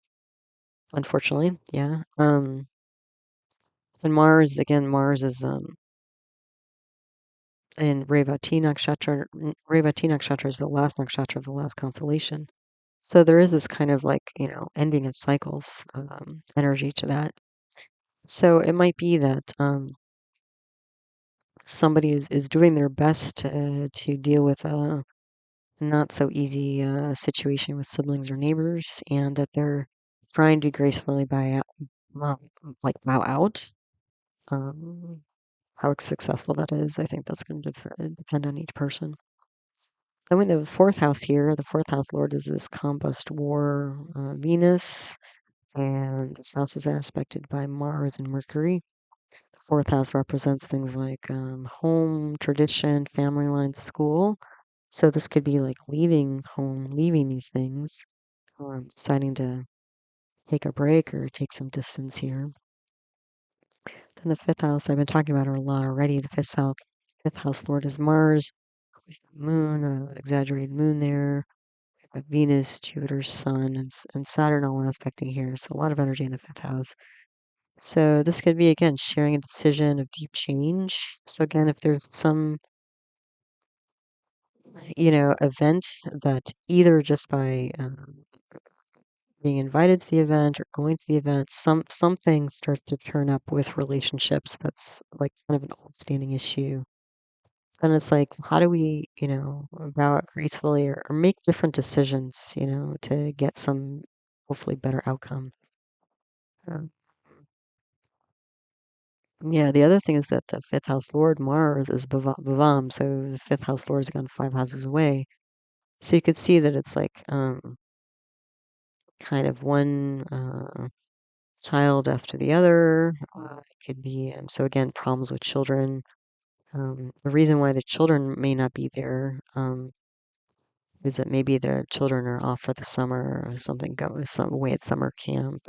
unfortunately, yeah. And Mars, again, Mars is in Revati nakshatra. Revati nakshatra is the last nakshatra of the last constellation. So there is this kind of like, ending of cycles energy to that. So it might be that somebody is doing their best to deal with a not so easy situation with siblings or neighbors, and that they're trying to gracefully um, bow out. Um, how successful that is, I think that's going to depend on each person. Then we have the fourth house here. The fourth house lord is this combust war Venus, and this house is aspected by Mars and Mercury. The fourth house represents things like home, tradition, family lines, school. So this could be like leaving home, leaving these things, deciding to take a break or take some distance here. Then the fifth house, I've been talking about her a lot already. The fifth house lord is Mars. We've got moon, exaggerated moon there. We've got Venus, Jupiter, Sun, and Saturn all aspecting here. So a lot of energy in the fifth house. So this could be, again, sharing a decision of deep change. So again, if there's some, event that either just by being invited to the event or going to the event, something starts to turn up with relationships that's like kind of an old standing issue. And it's like, how do we, bow out gracefully or make different decisions, to get some hopefully better outcome. Um, yeah, the other thing is that the fifth house lord, Mars, is bhavam. So the fifth house lord is gone 5 houses away. So you could see that it's like kind of one child after the other. It could be, so again, problems with children. The reason why the children may not be there is that maybe their children are off for the summer or something, go some away at summer camp.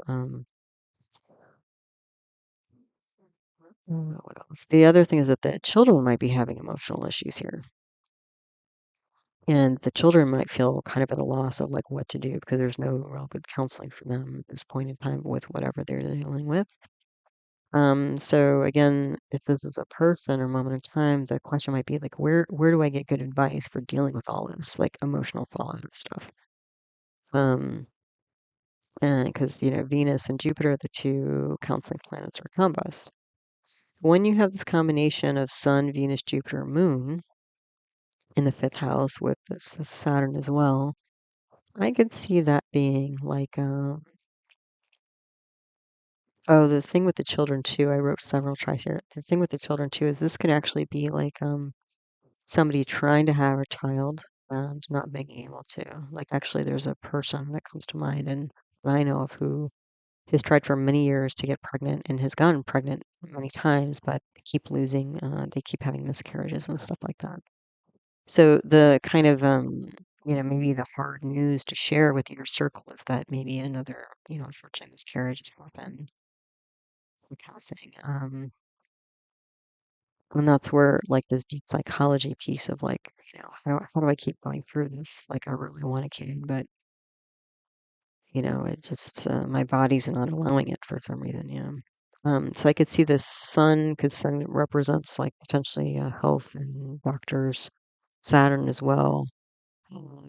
What else? The other thing is that the children might be having emotional issues here. And the children might feel kind of at a loss of like what to do because there's no real good counseling for them at this point in time with whatever they're dealing with. So again, if this is a person or moment in time, the question might be like, where do I get good advice for dealing with all this like emotional fallout of stuff? Because Venus and Jupiter, the two counseling planets, are combust. When you have this combination of Sun, Venus, Jupiter, Moon in the fifth house with this Saturn as well, I could see that being like, oh, the thing with the children too. I wrote several tries here. The thing with the children too is this could actually be like somebody trying to have a child and not being able to. Like actually, there's a person that comes to mind, and I know of who has tried for many years to get pregnant and has gotten pregnant many times, but they keep losing. They keep having miscarriages and stuff like that. So the kind of maybe the hard news to share with your circle is that maybe another unfortunate miscarriage has happened. Kind of thing. And that's where like this deep psychology piece of like how do I keep going through this? Like I really want a kid, but it just my body's not allowing it for some reason. Yeah. So I could see the sun, because sun represents like potentially health and doctors. Saturn as well.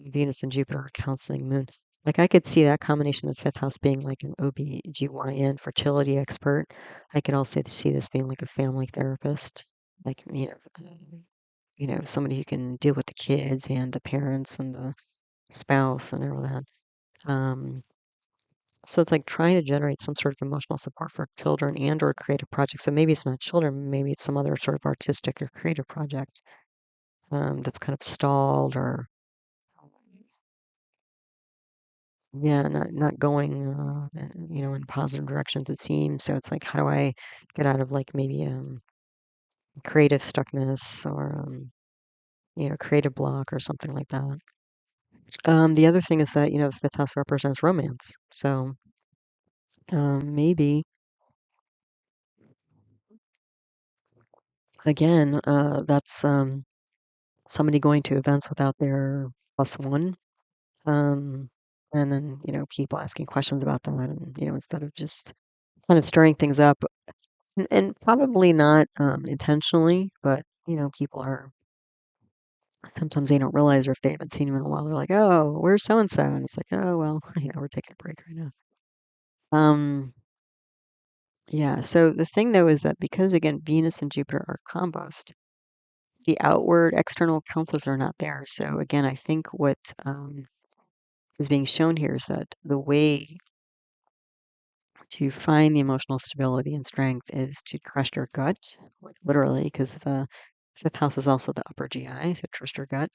Venus and Jupiter are counseling moon. Like I could see that combination of the fifth house being like an OBGYN fertility expert. I could also see this being like a family therapist, like somebody who can deal with the kids and the parents and the spouse and all that. Um, so it's like trying to generate some sort of emotional support for children and or creative projects. So maybe it's not children, maybe it's some other sort of artistic or creative project that's kind of stalled or yeah, not going in positive directions it seems. So it's like how do I get out of like maybe creative stuckness or creative block or something like that. The other thing is that the fifth house represents romance. So maybe again that's somebody going to events without their plus one. Um, and then, people asking questions about that and, instead of just kind of stirring things up and probably not intentionally, but, people are. sometimes they don't realize, or if they haven't seen him in a while, they're like, "Oh, where's so and so?" And it's like, "Oh, well, we're taking a break right now." Um, yeah. So the thing though is that because again, Venus and Jupiter are combust, the outward external counselors are not there. So again, I think what is being shown here is that the way to find the emotional stability and strength is to trust your gut, like literally, because the fifth house is also the upper GI, so trust your gut.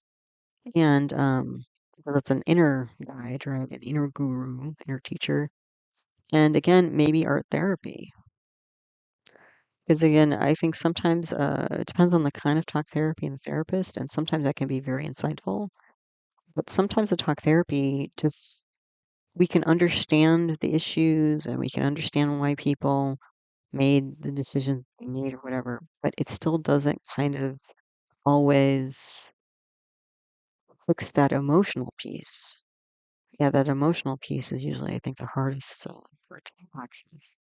And because it's an inner guide, right? An inner guru, inner teacher. And again, maybe art therapy. Because again, I think sometimes it depends on the kind of talk therapy and the therapist, and sometimes that can be very insightful. But sometimes the talk therapy just we can understand the issues and we can understand why people made the decision they made or whatever, but it still doesn't kind of always fix that emotional piece. Yeah, that emotional piece is usually, I think, the hardest for it to access.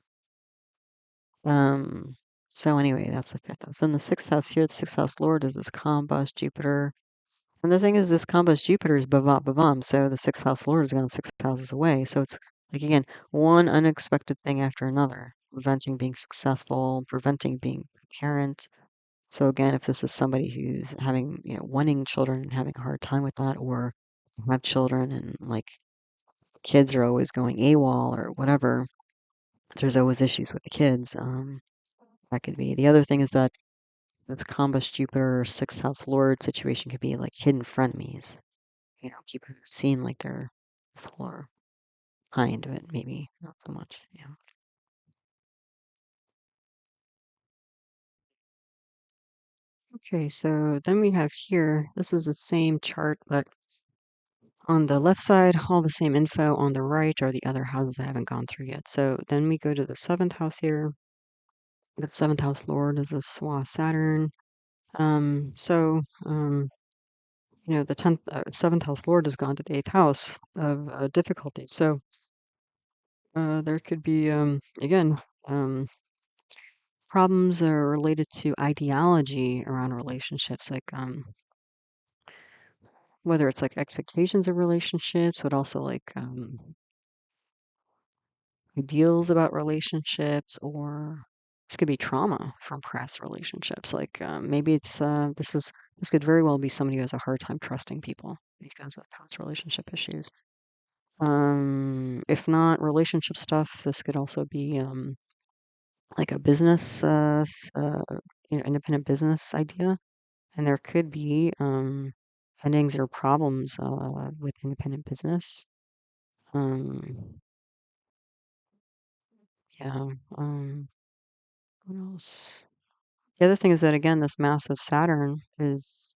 Um, so anyway, that's the fifth house. And the sixth house here, the sixth house lord is this combust Jupiter. And the thing is, this combust Jupiter is bhavat bhavam, so the sixth house lord is gone six houses away. So it's like again, one unexpected thing after another, preventing being successful, preventing being a parent. So again, if this is somebody who's having, wanting children and having a hard time with that, or have children and like kids are always going AWOL or whatever, there's always issues with the kids. That could be. The other thing is that this combust Jupiter sixth house lord situation could be like hidden frenemies. People who seem like they're for kind, but maybe not so much. Yeah. Okay, so then we have here, this is the same chart, but on the left side, all the same info. On the right are the other houses I haven't gone through yet. So then we go to the seventh house here. The seventh house lord is a Swa Saturn. The seventh house lord has gone to the eighth house of difficulty. So there could be, again, problems are related to ideology around relationships, like whether it's like expectations of relationships, but also like ideals about relationships, or this could be trauma from past relationships. Like maybe this could very well be somebody who has a hard time trusting people because of past relationship issues. If not relationship stuff, this could also be like a business, independent business idea, and there could be endings or problems with independent business. Um, yeah. What else? The other thing is that again, this massive Saturn is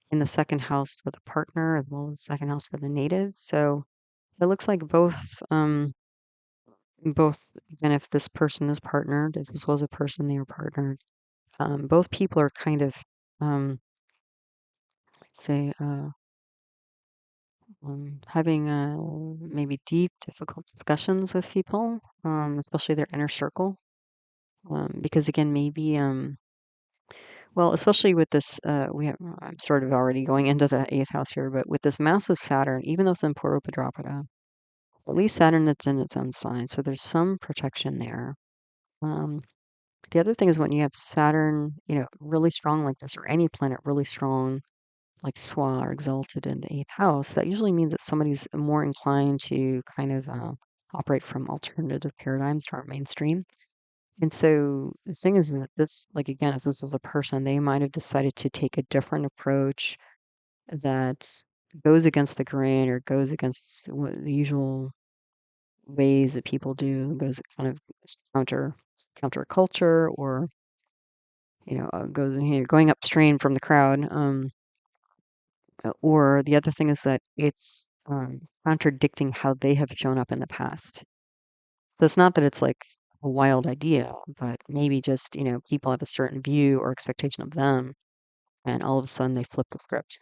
in the second house for the partner as well as second house for the native. So it looks like both again, if this person is partnered, if this was a person they were partnered, both people are kind of let's say having maybe deep, difficult discussions with people, especially their inner circle, because again, maybe well, especially with this, I'm sort of already going into the eighth house here, but with this massive Saturn, even though it's in Purva Bhadrapada, at least Saturn it's in its own sign, so there's some protection there. Um, the other thing is when you have Saturn, really strong like this, or any planet really strong, like Swa or exalted in the eighth house, that usually means that somebody's more inclined to kind of operate from alternative paradigms to our mainstream. And so the thing is that this, like again, if this is a person, they might have decided to take a different approach that goes against the grain or goes against what the usual ways that people do, goes kind of counter culture, or goes going upstream from the crowd. Or the other thing is that it's contradicting how they have shown up in the past. So it's not that it's like a wild idea, but maybe just, people have a certain view or expectation of them, and all of a sudden they flip the script.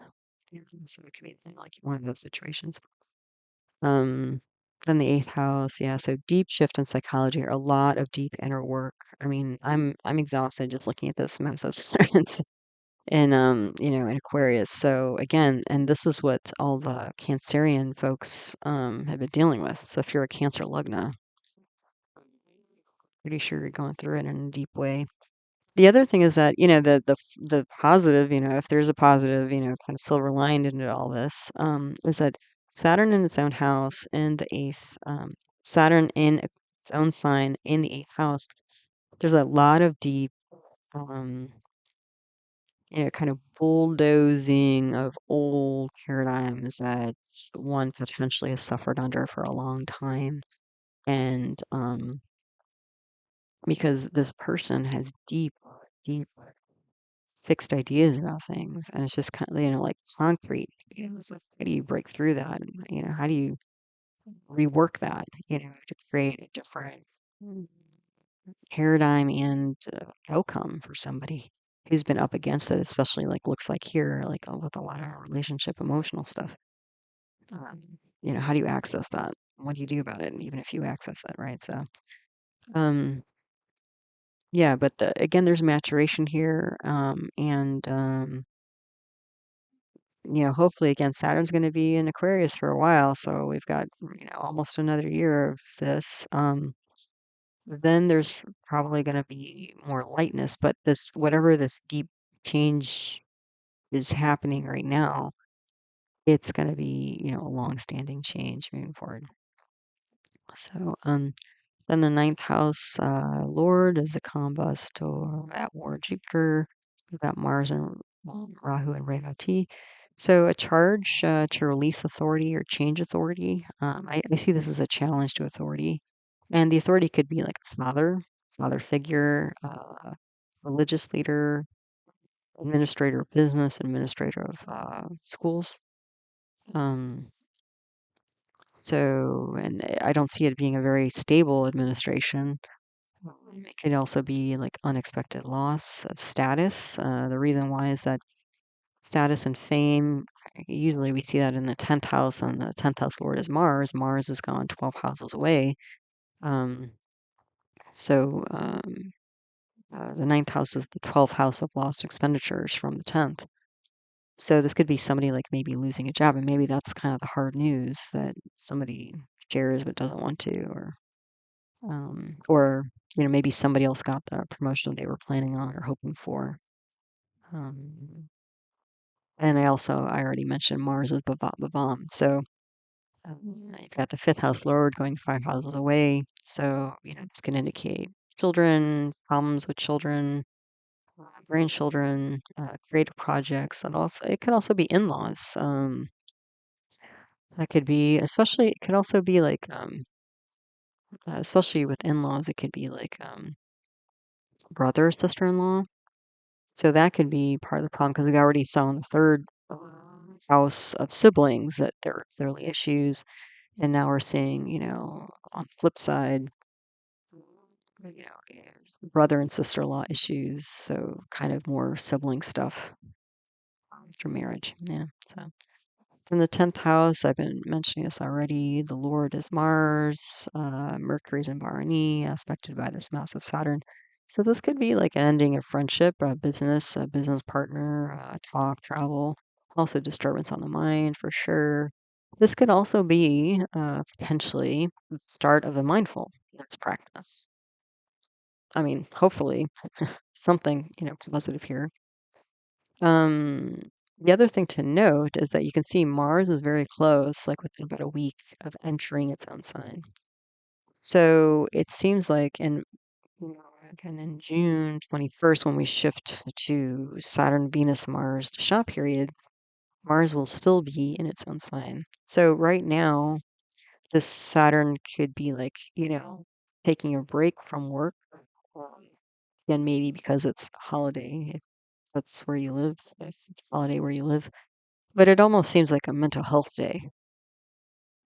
Yeah, so it could be like one of those situations. Um, then the eighth house, yeah. So deep shift in psychology, or a lot of deep inner work. I mean, I'm exhausted just looking at this massive Saturn in Aquarius. So again, and this is what all the Cancerian folks have been dealing with. So if you're a Cancer lugna, pretty sure you're going through it in a deep way. The other thing is that, the positive, if there's a positive, kind of silver lined into all this, is that Saturn in its own house in the eighth, Saturn in its own sign in the eighth house, there's a lot of deep, um, kind of bulldozing of old paradigms that one potentially has suffered under for a long time. And because this person has deep, deep fixed ideas about things, and it's just kind of, like concrete. It's like, how do you break through that? And, how do you rework that, to create a different paradigm and outcome for somebody who's been up against it, especially like looks like here, like with a lot of relationship emotional stuff. How do you access that? What do you do about it? And even if you access it, right? So, um, yeah, but again, there's maturation here, and hopefully again, Saturn's going to be in Aquarius for a while, so we've got, almost another year of this. Then there's probably going to be more lightness, but whatever this deep change is happening right now, it's going to be, a long-standing change moving forward. So, then the ninth house Lord is a combust at war Jupiter. We've got Mars and Rahu and Revati. So a charge to release authority or change authority. I see this as a challenge to authority. And the authority could be like a father figure, religious leader, administrator of business, administrator of schools. And I don't see it being a very stable administration. It could also be like unexpected loss of status. The reason why is that status and fame, usually we see that in the 10th house, and the 10th house lord is Mars. Mars is gone 12 houses away. Um, so the ninth house is the 12th house of lost expenditures from the 10th. So this could be somebody like maybe losing a job, and maybe that's kind of the hard news that somebody shares but doesn't want to, or maybe somebody else got the promotion they were planning on or hoping for. Um, and I already mentioned Mars is bhavam. So you've got the fifth house lord going 5 houses away. So this can indicate children, problems with children, grandchildren, creative projects, and also it could also be in-laws. That could be, especially it could also be like, especially with in-laws, it could be like brother, sister-in-law. So that could be part of the problem because we already saw in the third house of siblings that there are clearly issues, and now we're seeing, on the flip side, brother and sister-in-law issues. So kind of more sibling stuff after marriage. Yeah. So from the 10th house, I've been mentioning this already. The Lord is Mars. Mercury's in Bharani, aspected by this massive Saturn. So this could be like an ending of friendship, a business partner, talk, travel. Also disturbance on the mind for sure. This could also be potentially the start of a mindfulness practice. I mean, hopefully something, positive here. Um, the other thing to note is that you can see Mars is very close, like within about a week of entering its own sign. So it seems like again in June 21st, when we shift to Saturn, Venus, Mars Dasha period, Mars will still be in its own sign. So right now, this Saturn could be like, taking a break from work. Again, maybe because it's holiday, if that's where you live, if it's holiday where you live. But it almost seems like a mental health day.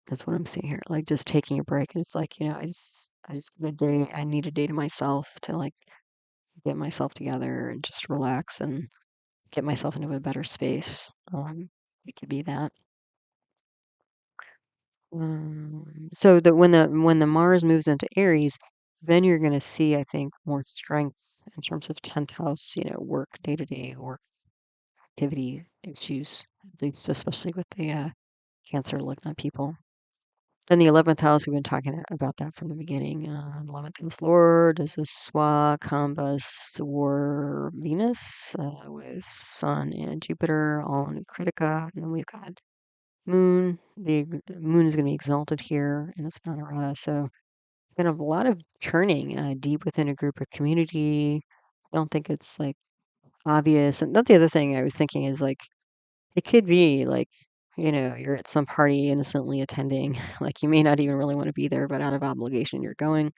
That's what I'm seeing here. Like just taking a break. It's like, I just need a day. I need a day to myself to like get myself together and just relax and get myself into a better space. It could be that. So that when the Mars moves into Aries, then you're going to see, I think, more strength in terms of 10th house, work, day to day work. connectivity issues, at least especially with the Cancer looking at people. Then the 11th house, we've been talking about that from the beginning. 11th house Lord is a Swa Combus War Venus with Sun and Jupiter all in Krittika. And then we've got Moon. The Moon is going to be exalted here, and it's not Anuradha. So going to have a lot of churning deep within a group or community. I don't think it's like obvious. And that's the other thing I was thinking is like, it could be like, you're at some party innocently attending, like you may not even really want to be there, but out of obligation, you're going,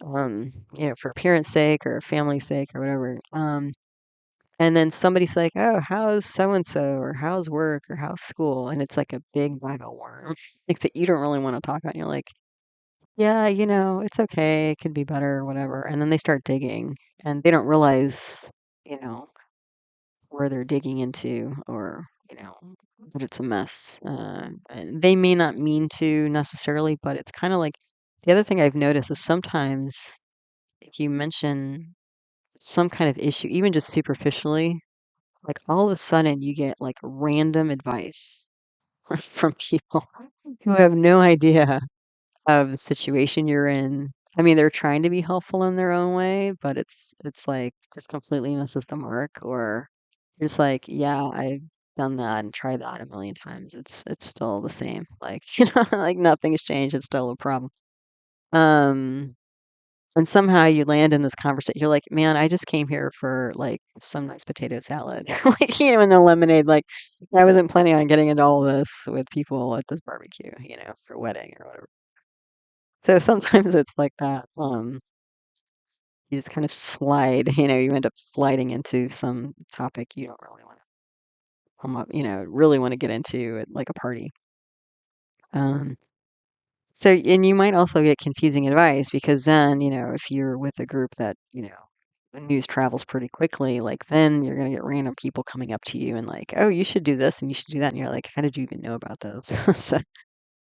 for appearance sake or family's sake or whatever. And then somebody's like, oh, how's so and so, or how's work, or how's school? And it's like a big bag of worms, like that you don't really want to talk about. And you're like, yeah, it's okay. It could be better, or whatever. And then they start digging, and they don't realize, you know, where they're digging into, or that it's a mess. And they may not mean to necessarily, but it's kind of like the other thing I've noticed is sometimes if you mention some kind of issue, even just superficially, like all of a sudden you get like random advice from people who have no idea of the situation you're in. I mean, they're trying to be helpful in their own way, but it's like just completely misses the mark, or just like, yeah, I've done that and tried that a million times. It's still the same. Like, like nothing's changed. It's still a problem. Um, and somehow you land in this conversation. You're like, man, I just came here for like some nice potato salad, like, and a lemonade. Like, I wasn't planning on getting into all this with people at this barbecue, for a wedding or whatever. So sometimes it's like that. You just kind of slide, you end up sliding into some topic you don't really want to come up, really want to get into at like a party. Um, so, and you might also get confusing advice because then, if you're with a group that, the news travels pretty quickly, like then you're going to get random people coming up to you and like, oh, you should do this and you should do that. And you're like, how did you even know about this? So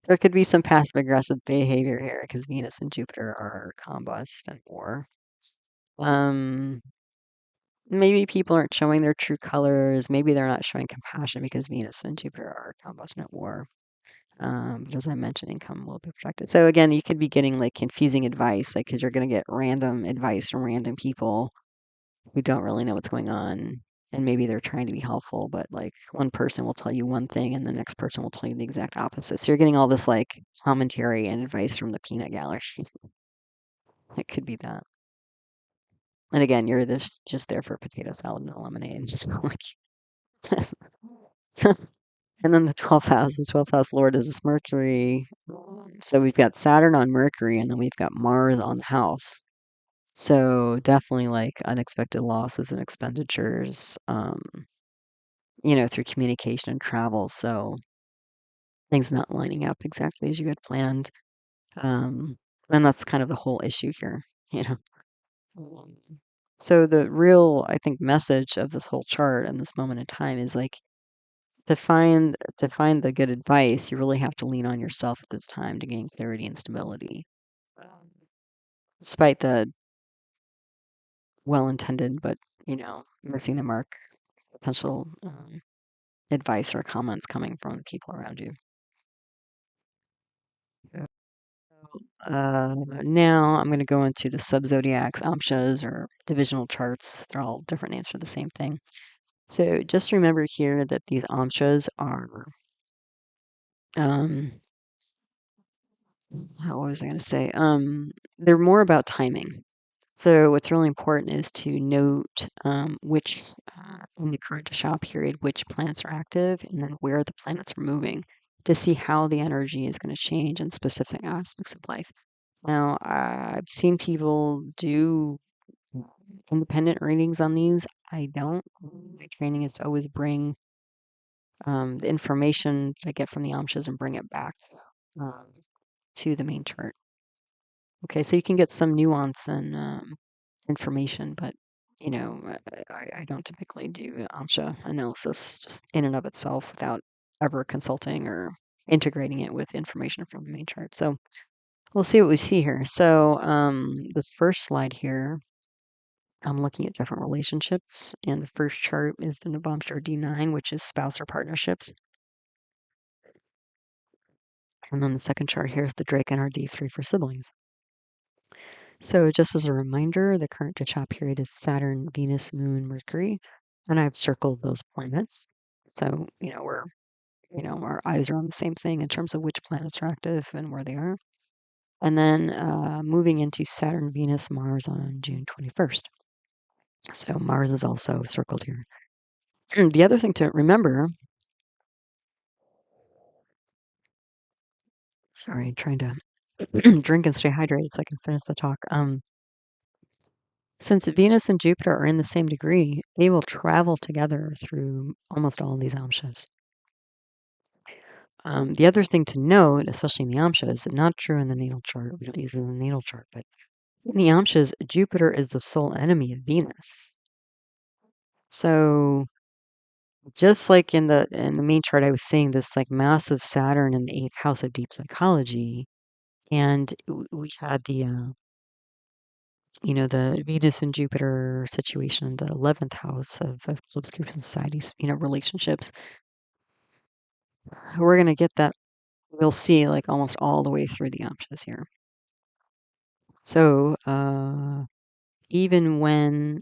there could be some passive aggressive behavior here because Venus and Jupiter are combust and war. Um, Maybe people aren't showing their true colors. Maybe they're not showing compassion because Venus and Jupiter are combust at war. But as I mentioned, income will be protected. So again, you could be getting like confusing advice, like because you're going to get random advice from random people who don't really know what's going on, and maybe they're trying to be helpful, but like one person will tell you one thing, and the next person will tell you the exact opposite. So you're getting all this like commentary and advice from the peanut gallery. It could be that. And again, you're just there for potato salad and lemonade. Just like and then the 12th house Lord is this Mercury. So we've got Saturn on Mercury, and then we've got Mars on the house. So definitely like unexpected losses and expenditures, through communication and travel. So things not lining up exactly as you had planned. And that's kind of the whole issue here, you know. Um, So the real, I think, message of this whole chart and this moment in time is like to find the good advice, you really have to lean on yourself at this time to gain clarity and stability. Um, Despite the well-intended but, missing the mark potential advice or comments coming from people around you. Yeah. Now I'm going to go into the sub-zodiacs, amshas, or divisional charts. They're all different names for the same thing. So just remember here that these amshas are, um, how was I going to say? They're more about timing. So what's really important is to note which, in the current Dasha period, which planets are active and then where the planets are moving to see how the energy is going to change in specific aspects of life. Now, I've seen people do independent readings on these. I don't. My training is to always bring the information that I get from the Amshas and bring it back um, to the main chart. Okay, so you can get some nuance and information, but I don't typically do Amsha analysis just in and of itself without ever consulting or integrating it with information from the main chart. So we'll see what we see here. So this first slide here I'm looking at different relationships, and the first chart is the Navamsha D9, which is spouse or partnerships. And then the second chart here is the Drake and our D3 for siblings. So just as a reminder, the current Dichop period is Saturn, Venus, Moon, Mercury, and I've circled those planets. So, our eyes are on the same thing in terms of which planets are active and where they are. And then moving into Saturn, Venus, Mars on June 21st. So Mars is also circled here. The other thing to remember, sorry, trying to drink and stay hydrated so I can finish the talk. Since Venus and Jupiter are in the same degree, they will travel together through almost all of these amshas. The other thing to note, especially in the amshas, not true in the natal chart, we don't use it in the natal chart, but in the amshas, Jupiter is the sole enemy of Venus. So just like in the main chart, I was saying this like massive Saturn in the 8th house of deep psychology, and we had the Venus and Jupiter situation in the 11th house of clubs, groups, and societies, relationships. We're going to get that. We'll see like almost all the way through the amshas here. So even when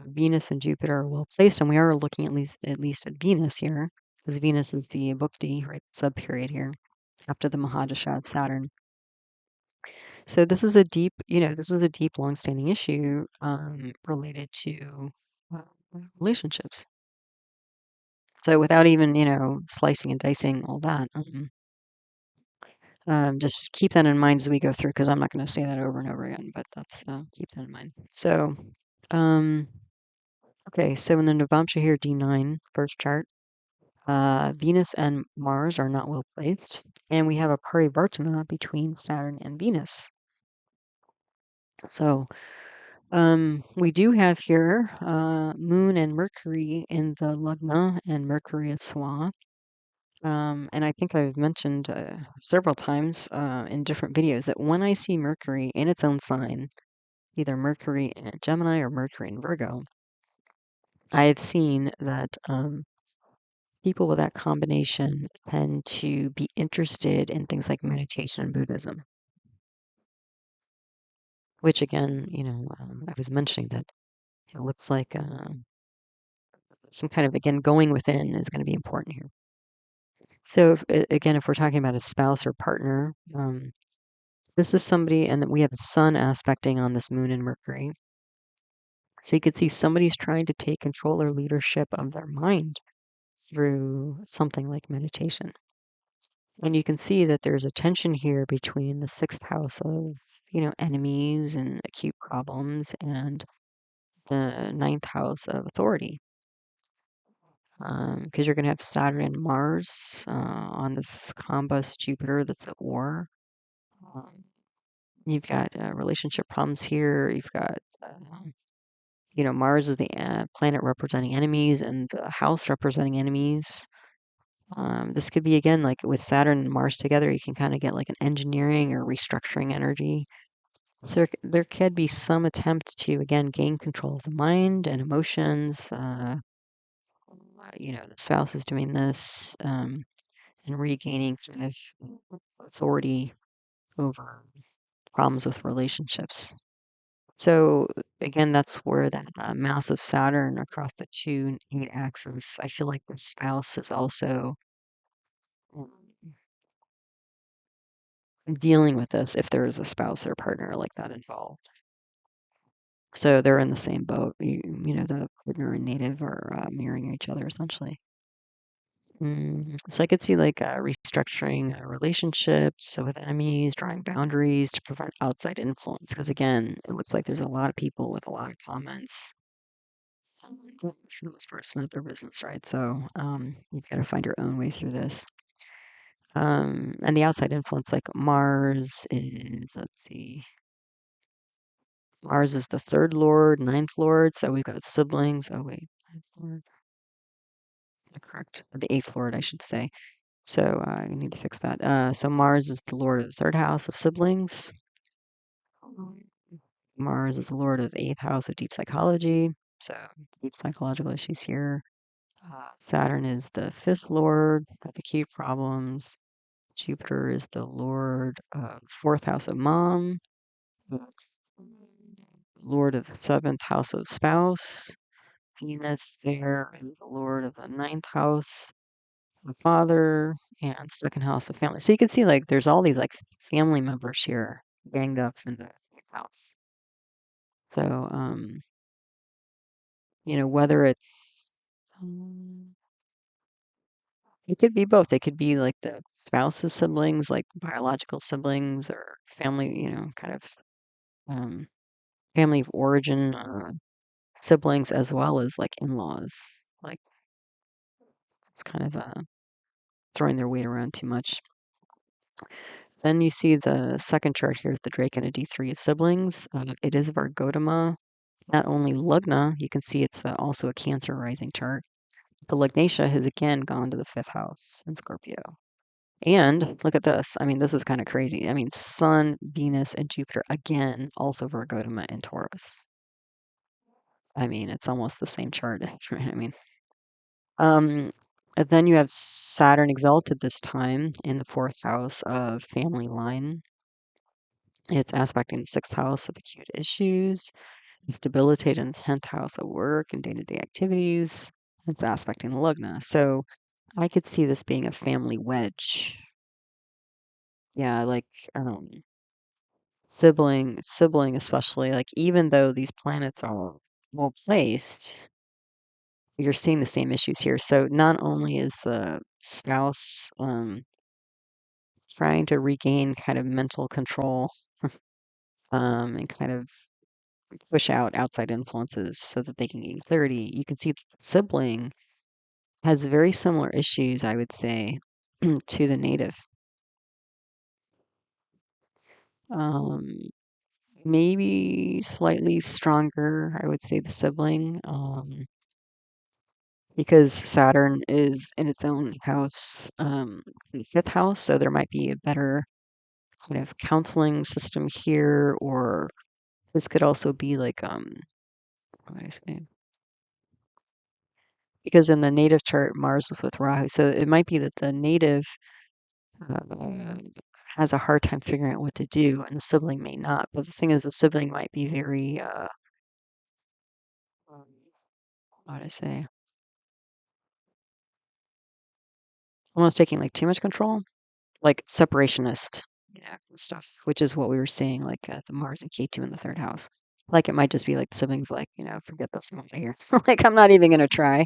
Venus and Jupiter are well placed, and we are looking at least at Venus here, because Venus is the Bhukti, right, sub period here after the Mahadasha of Saturn. So this is a deep, long-standing issue related to uh, relationships. So without even, slicing and dicing all that, just keep that in mind as we go through, because I'm not going to say that over and over again, but that's keep that in mind. So, okay, so in the Navamsha here, D9, first chart, Venus and Mars are not well placed, and we have a parivartana between Saturn and Venus. So, we do have here Moon and Mercury in the Lagna, and Mercury is Swa. And I think I've mentioned several times in different videos that when I see Mercury in its own sign, either Mercury in Gemini or Mercury in Virgo, I have seen that people with that combination tend to be interested in things like meditation and Buddhism. Which again, I was mentioning that it looks like some kind of, again, going within is going to be important here. So again, if we're talking about a spouse or partner, this is somebody, and we have the sun aspecting on this Moon and Mercury. So you could see somebody's trying to take control or leadership of their mind through something like meditation. And you can see that there's a tension here between the 6th house of, enemies and acute problems, and the 9th house of authority. Because you're going to have Saturn and Mars on this combust Jupiter that's at war. You've got relationship problems here. You've got, Mars is the planet representing enemies, and the house representing enemies. This could be, again, like with Saturn and Mars together, you can kind of get like an engineering or restructuring energy. So there could be some attempt to, again, gain control of the mind and emotions. The spouse is doing this and regaining kind of authority over problems with relationships. So again, that's where that massive Saturn across the 2 and 8 axis, I feel like the spouse is also dealing with this if there is a spouse or partner like that involved. So they're in the same boat. The partner and native are mirroring each other essentially. So I could see like restructuring relationships with enemies, drawing boundaries to prevent outside influence. Because again, it looks like there's a lot of people with a lot of comments. For the most part, it's not their business, right? So you've got to find your own way through this. And the outside influence, like Mars is, let's see, Mars is the 3rd lord, 9th lord. So we've got siblings. Oh, wait, 9th lord. Correct. The 8th lord, I should say. So I need to fix that. So Mars is the lord of the 3rd house of siblings. Mars is the lord of the 8th house of deep psychology, so deep psychological issues here. Saturn is the 5th lord of acute problems. Jupiter is the lord of 4th house of mom. Lord of the 7th house of spouse. Venus there is the lord of the 9th house of father and 2nd house of family. So you can see like there's all these like family members here ganged up in the 8th house. So whether it's it could be both. It could be like the spouse's siblings, like biological siblings or family, kind of um, family of origin siblings as well as like in-laws. Like it's kind of throwing their weight around too much. Then you see the second chart here is the Drake and a D3 of siblings. It is Vargodama. Not only Lugna, you can see it's also a Cancer rising chart. The Lugnatia has again gone to the 5th house in Scorpio. And look at this. I mean, this is kind of crazy. I mean, Sun, Venus, and Jupiter again, also Virgodama and Taurus. I mean, it's almost the same chart. Right? I mean, and then you have Saturn exalted this time in the 4th house of family line. It's aspecting the 6th house of acute issues. It's debilitated in the 10th house of work and day-to-day activities. It's aspecting the Lugna. So I could see this being a family wedge. Yeah, like sibling especially, like even though these planets are well placed, you're seeing the same issues here. So not only is the spouse trying to regain kind of mental control and kind of push out outside influences so that they can gain clarity, you can see the sibling has very similar issues, I would say, to the native. Um, maybe slightly stronger, I would say, the sibling. Because Saturn is in its own house, the 5th house, so there might be a better kind of counseling system here, or this could also be like, what do I say? Because in the native chart, Mars was with Rahu, so it might be that the native uh, has a hard time figuring out what to do, and the sibling may not. But the thing is, the sibling might be very, um, what do I say? Almost taking like too much control, like separationist, and stuff, which is what we were seeing like at the Mars and K2 in the 3rd house. Like it might just be like the siblings, like, forget this, I'm out of here. Like I'm not even gonna try.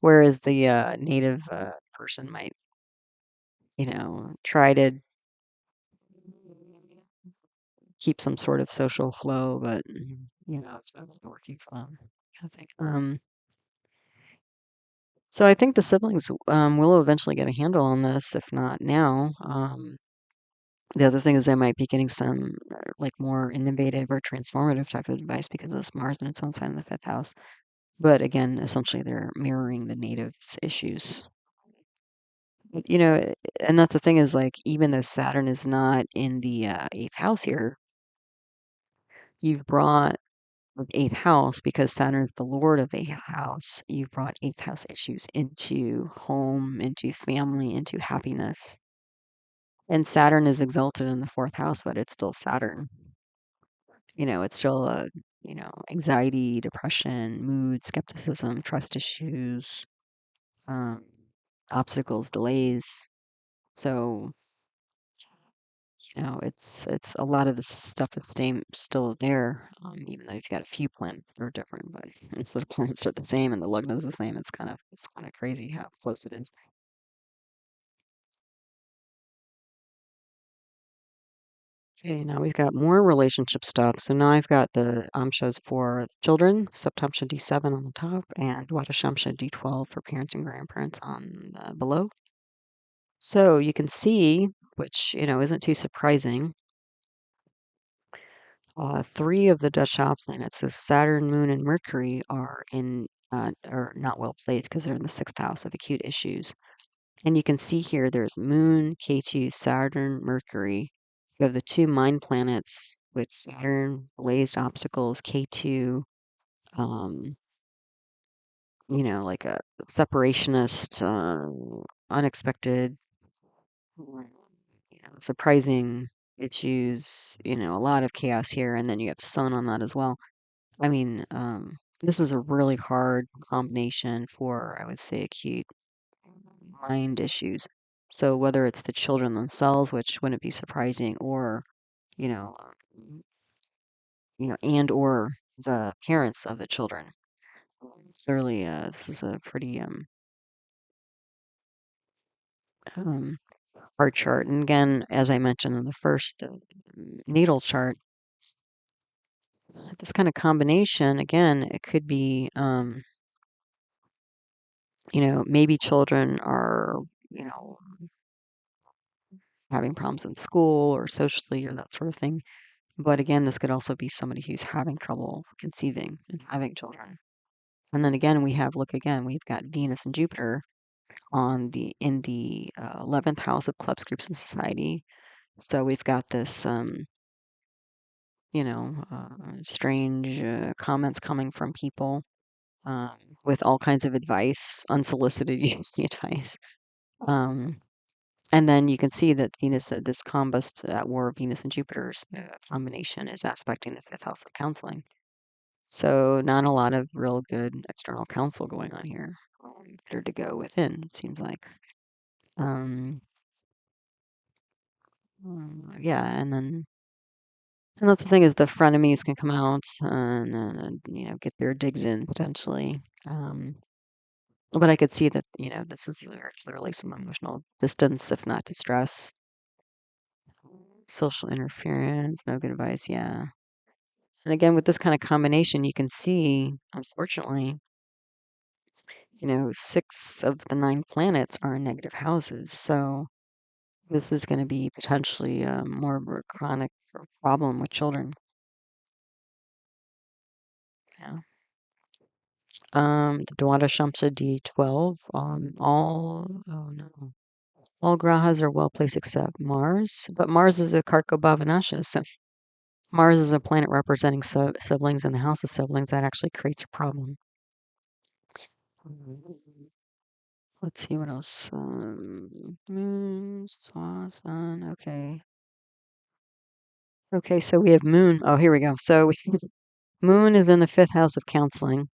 Whereas the native person might, try to keep some sort of social flow, but it's not really working for them. I think. So I think the siblings will eventually get a handle on this, if not now. The other thing is they might be getting some like more innovative or transformative type of advice because of this Mars in its own sign in the 5th house. But again, essentially they're mirroring the natives' issues. But, and that's the thing is like even though Saturn is not in the 8th house here, you've brought the 8th house because Saturn is the lord of the 8th house. You've brought 8th house issues into home, into family, into happiness. And Saturn is exalted in the 4th house, but it's still Saturn. It's still anxiety, depression, mood, skepticism, trust issues, um, obstacles, delays. So, it's a lot of the stuff that's still there, even though you've got a few planets that are different, but most of the planets are the same and the Lugna is the same. It's kind of crazy how close it is. Okay, now we've got more relationship stuff. So now I've got the amshas for children, Saptamsha D7 on the top, and Dwadashamsha D12 for parents and grandparents on the below. So you can see, which isn't too surprising, 3 of the Dasha planets, so Saturn, Moon, and Mercury, are not well placed because they're in the 6th house of acute issues. And you can see here there's Moon, K2, Saturn, Mercury. You have the 2 mind planets with Saturn, blazed obstacles, K2, um, like a separationist, unexpected, surprising issues, a lot of chaos here. And then you have Sun on that as well. I mean, this is a really hard combination for, I would say, acute mind issues. So whether it's the children themselves, which wouldn't be surprising, or you know, and or the parents of the children. Clearly, this is a pretty um, hard chart. And again, as I mentioned in the first natal chart, this kind of combination, again, it could be, maybe children are, you know, having problems in school or socially or that sort of thing. But again, this could also be somebody who's having trouble conceiving and having children. And then again, look again, we've got Venus and Jupiter in the 11th house of clubs, groups, and society. So we've got this, strange comments coming from people um, with all kinds of advice, unsolicited usually advice. And then you can see that this combust at war of Venus and Jupiter's combination is aspecting the fifth house of counseling. So not a lot of real good external counsel going on here. Better to go within, it seems like. Um, yeah, and that's the thing is the frenemies can come out and get their digs in potentially. But I could see that this is very clearly some emotional distance, if not distress, social interference, no good advice. Yeah, and again with this kind of combination, you can see, unfortunately, 6 of the 9 planets are in negative houses, so this is going to be potentially more of a chronic problem with children. Yeah. The Dwada Shamsa D12, oh no. All grahas are well placed except Mars, but Mars is a karako bhavanasha, so Mars is a planet representing siblings, and the house of siblings that actually creates a problem. Let's see what else. Moon, Sun. Okay. Okay, so we have Moon. Oh, here we go. So Moon is in the 5th house of counseling.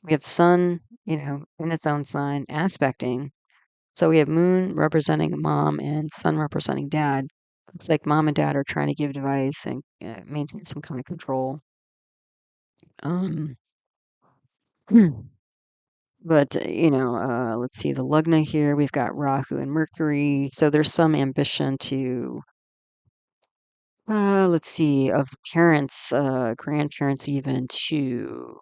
We have Sun, in its own sign, aspecting. So we have Moon representing mom and Sun representing dad. Looks like mom and dad are trying to give advice and maintain some kind of control. Um, but let's see the Lugna here. We've got Rahu and Mercury, so there's some ambition to, let's see, of parents, grandparents, even to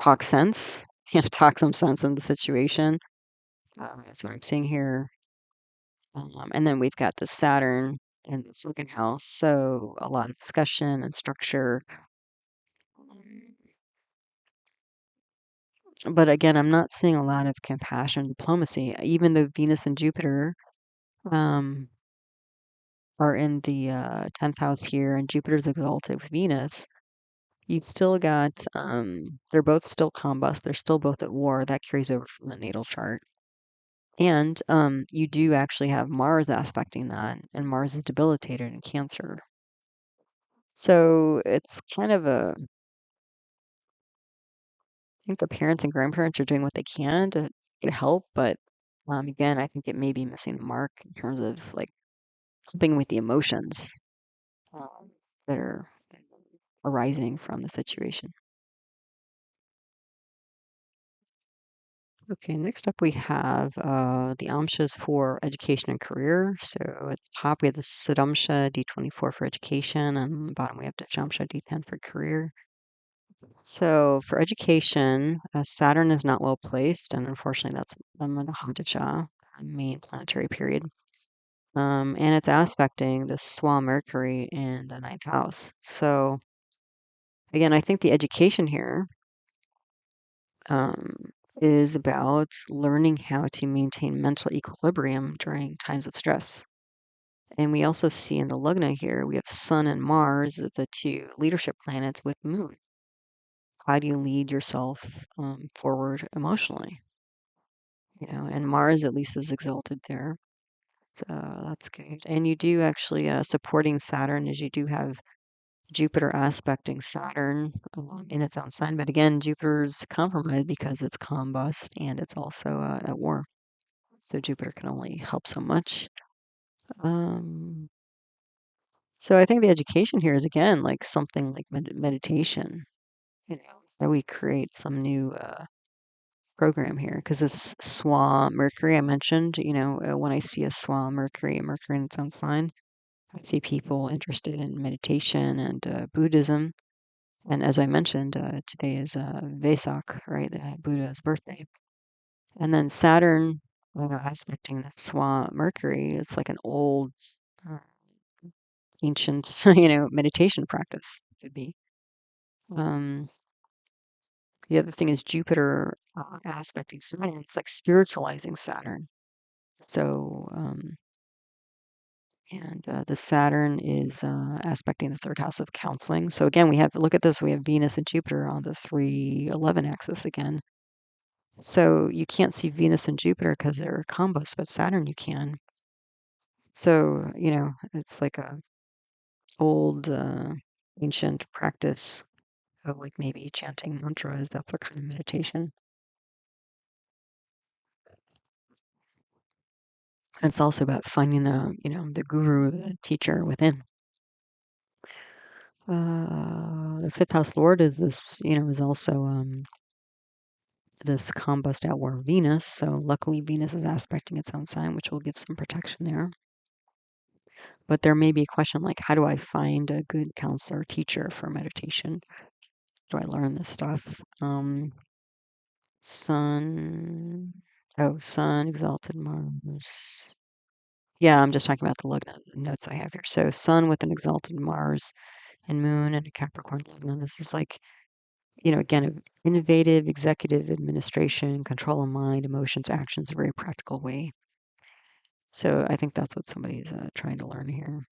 talk sense, talk some sense in the situation. That's what I'm seeing here. And then we've got the Saturn in the second house, so a lot of discussion and structure. But again, I'm not seeing a lot of compassion, diplomacy, even though Venus and Jupiter um, are in the 10th house here, and Jupiter's exalted with Venus. You've still got, they're both still combust, they're still both at war. That carries over from the natal chart. And you do actually have Mars aspecting that, and Mars is debilitated in Cancer. So it's kind of I think the parents and grandparents are doing what they can to get help, but again, I think it may be missing the mark in terms of like helping with the emotions um, that are arising from the situation. Okay, next up we have the amshas for education and career. So at the top we have the Sadamsha D24 for education, and on the bottom we have the Jamsha D10 for career. So for education, Saturn is not well placed, and unfortunately that's the Mahadasha, main planetary period. And it's aspecting the Swa Mercury in the 9th house. So again, I think the education here um, is about learning how to maintain mental equilibrium during times of stress. And we also see in the Lugna here, we have Sun and Mars, the two leadership planets with Moon. How do you lead yourself forward emotionally? And Mars at least is exalted there. So that's good. And you do actually, supporting Saturn, is you do have Jupiter aspecting Saturn in its own sign. But again, Jupiter's compromised because it's combust and it's also at war. So Jupiter can only help so much. So I think the education here is again like something like meditation. How do we create some new program here? Because this Swa Mercury I mentioned, when I see a Swa Mercury, a Mercury in its own sign, I see people interested in meditation and Buddhism. And as I mentioned, today is Vesak, right? Buddha's birthday. And then Saturn, aspecting the Swa Mercury, it's like an old, uh, ancient, meditation practice could be. Um, the other thing is Jupiter aspecting Saturn. It's like spiritualizing Saturn. So, and the Saturn is aspecting the third house of counseling. So again, look at this. We have Venus and Jupiter on the 311 axis again. So you can't see Venus and Jupiter because they're combust, but Saturn you can. So, it's like a old ancient practice of like maybe chanting mantras. That's a kind of meditation. And it's also about finding the guru, the teacher within. The fifth house lord is this, is also this combust at war Venus. So luckily Venus is aspecting its own sign, which will give some protection there. But there may be a question like, how do I find a good counselor teacher for meditation? Do I learn this stuff? Sun, Sun, exalted Mars. Yeah, I'm just talking about the Lugna notes I have here. So Sun with an exalted Mars and Moon and a Capricorn Lugna. This is like, again, innovative executive administration, control of mind, emotions, actions, a very practical way. So I think that's what somebody's trying to learn here.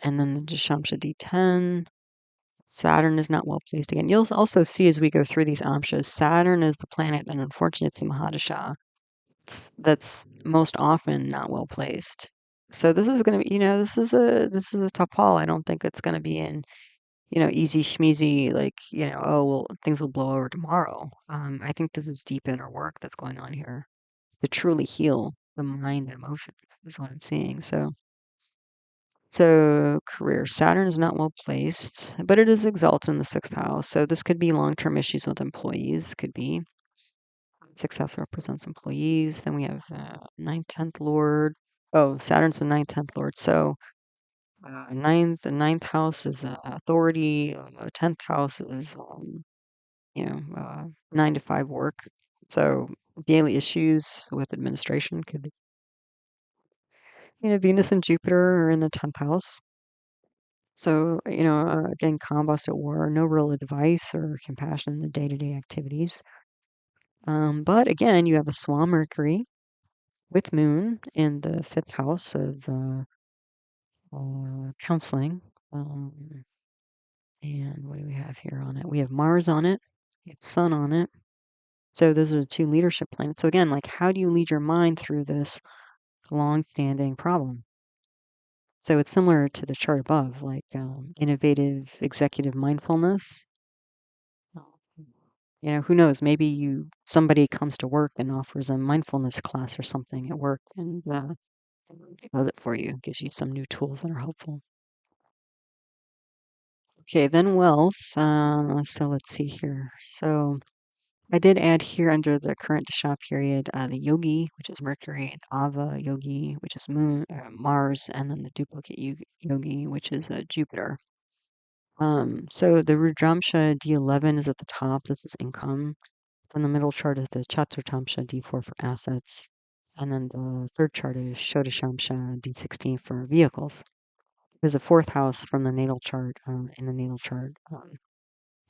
And then the Dashamsha D10. Saturn is not well placed again. You'll also see as we go through these amshas, Saturn is the planet, and unfortunately, it's the Mahadasha. That's most often not well placed. So this is going to be, this is a tough haul. I don't think it's going to be in, easy schmeezy, like, oh well, things will blow over tomorrow. I think this is deep inner work that's going on here to truly heal the mind and emotions. Is what I'm seeing. So career, Saturn is not well placed, but it is exalted in the sixth house. So this could be long-term issues with employees. Could be sixth house represents employees. Then we have ninth, 10th lord. Oh, Saturn's the ninth, 10th lord. So the ninth house is authority. 10th house is 9 to 5 work. So daily issues with administration could be. Venus and Jupiter are in the 10th house. So, again, combust at war, no real advice or compassion in the day-to-day activities. But again, you have a Swa Mercury with Moon in the fifth house of counseling. And what do we have here on it? We have Mars on it, we have Sun on it. So those are the two leadership planets. So again, like, how do you lead your mind through this long-standing problem? So it's similar to the chart above, like innovative executive mindfulness. Who knows? Maybe somebody comes to work and offers a mindfulness class or something at work and does it for you, gives you some new tools that are helpful. Okay, then wealth. So let's see here. So I did add here under the current Dasha period the yogi, which is Mercury, and Ava yogi, which is Moon, Mars, and then the duplicate yogi, which is Jupiter. So the Rudramsha D11 is at the top. This is income. From the middle chart is the Chaturtamsha D4 for assets. And then the third chart is Shodashamsha D16 for vehicles. There's a fourth house from the natal chart. In the natal chart,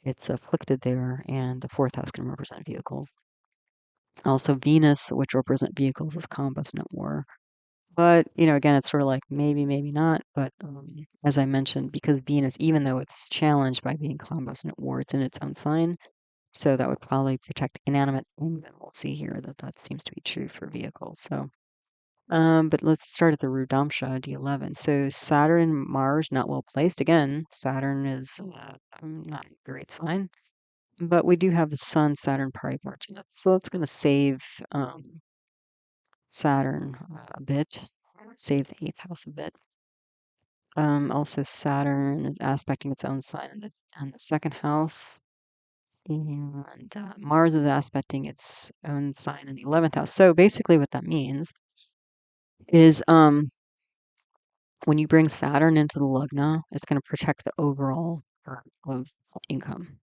it's afflicted there, and the fourth house can represent vehicles. Also, Venus, which represent vehicles, is combust, not war. But, again, it's sort of like maybe, maybe not. But as I mentioned, because Venus, even though it's challenged by being combusting at war, it's in its own sign. So that would probably protect inanimate things. And we'll see here that that seems to be true for vehicles. So, but let's start at the Rudamsha, D11. So Saturn, Mars, not well placed. Again, Saturn is not a great sign. But we do have the Sun, Saturn, parivartana. So that's going to save Saturn a bit, save the eighth house a bit. Also, Saturn is aspecting its own sign in the second house, and Mars is aspecting its own sign in the 11th house. So basically, what that means is when you bring Saturn into the Lagna, it's going to protect the overall of income.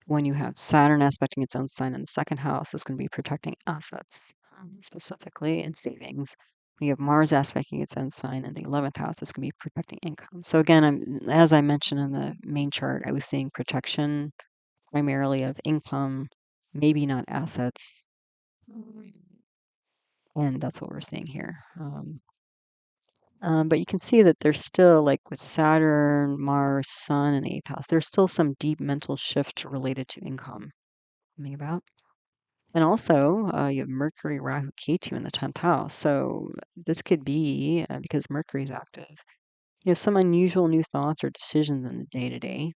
When you have Saturn aspecting its own sign in the second house, it's going to be protecting assets, specifically and savings. When you have Mars aspecting its own sign in the 11th house, it's going to be protecting income. So again, as I mentioned in the main chart, I was seeing protection primarily of income, maybe not assets, and that's what we're seeing here. But you can see that there's still, like with Saturn, Mars, Sun, and the eighth house, there's still some deep mental shift related to income coming about. And also, you have Mercury, Rahu, Ketu in the 10th house. So this could be, because Mercury is active, some unusual new thoughts or decisions in the day to day.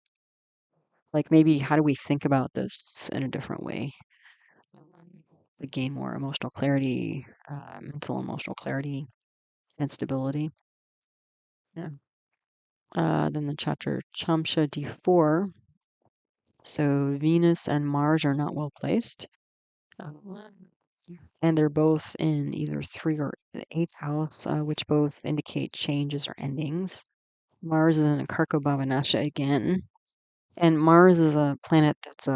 Like maybe how do we think about this in a different way? To gain more emotional clarity, mental emotional clarity and stability. Yeah. Then the chapter Chamsha D4. So Venus and Mars are not well placed. And they're both in either 3 or the 8th house, which both indicate changes or endings. Mars is in a karako bhava nashaya again. And Mars is a planet that's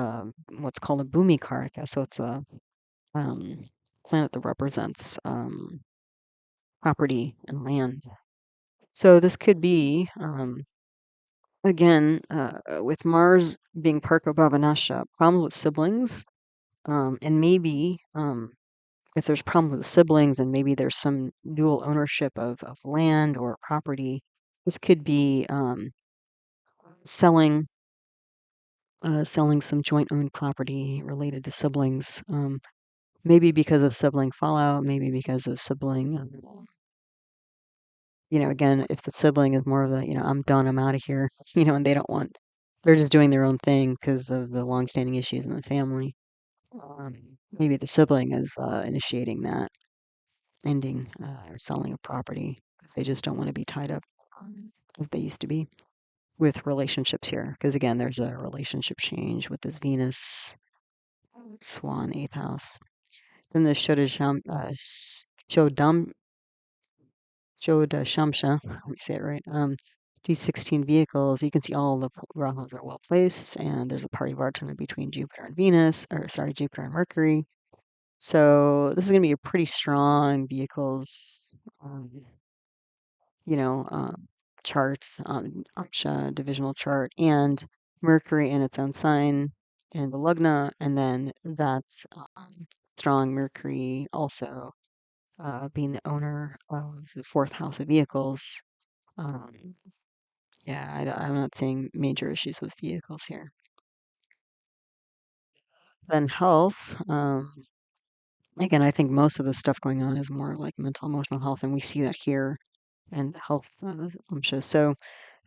what's called a bhumi karaka. So it's a planet that represents property and land. So this could be, again, with Mars being karaka bhava nashaya, problems with siblings, and maybe if there's problems with siblings and maybe there's some dual ownership of land or property, this could be selling some joint owned property related to siblings. Maybe because of sibling fallout, maybe because of sibling, again, if the sibling is more of the, I'm done, I'm out of here, and they don't want, they're just doing their own thing because of the longstanding issues in the family. Maybe the sibling is initiating that ending or selling of property because they just don't want to be tied up as they used to be with relationships here. Because again, there's a relationship change with this Venus Swan eighth house. Then the Shamsha, let me say it right. D16 vehicles. You can see all the grahas are well placed, and there's a parivartana between Jupiter and Venus, or sorry, Jupiter and Mercury. So this is going to be a pretty strong vehicles, charts, uccha, divisional chart, and Mercury in its own sign in the Lugna, and then that's strong Mercury also being the owner of the fourth house of vehicles. Yeah, I'm not seeing major issues with vehicles here. Then health. Again, I think most of the stuff going on is more like mental, emotional health, and we see that here and health amshas. So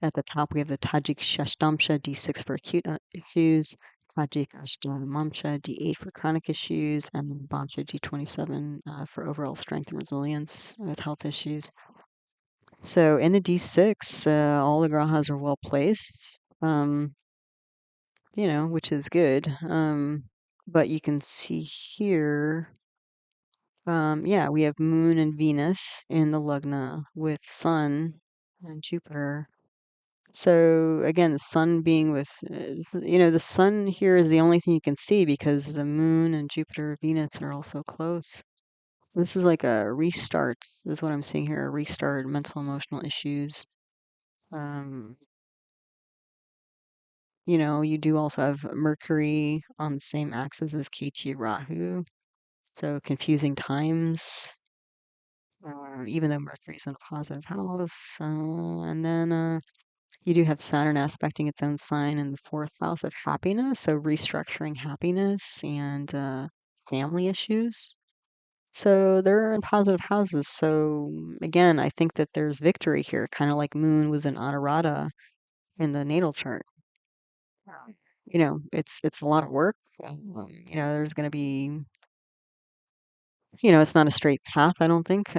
at the top, we have the Tajik Shashtamsha, D6 for acute issues, Tajik Ashtamamsha, D8 for chronic issues, and Bamsha, D27 for overall strength and resilience with health issues. So in the D6, all the grahas are well placed, which is good. But you can see here, yeah, we have Moon and Venus in the Lugna with Sun and Jupiter. So again, the Sun being with, the Sun here is the only thing you can see because the Moon and Jupiter, Venus are also close. This is like a restart, is what I'm seeing here, a restart, mental, emotional issues. You do also have Mercury on the same axis as Ketu Rahu. So confusing times even though Mercury's in a positive house. And then you do have Saturn aspecting its own sign in the fourth house of happiness, so restructuring happiness and family issues. So they're in positive houses. So again, I think that there's victory here, kind of like Moon was in Anuradha in the natal chart. It's a lot of work. There's going to be, it's not a straight path, I don't think,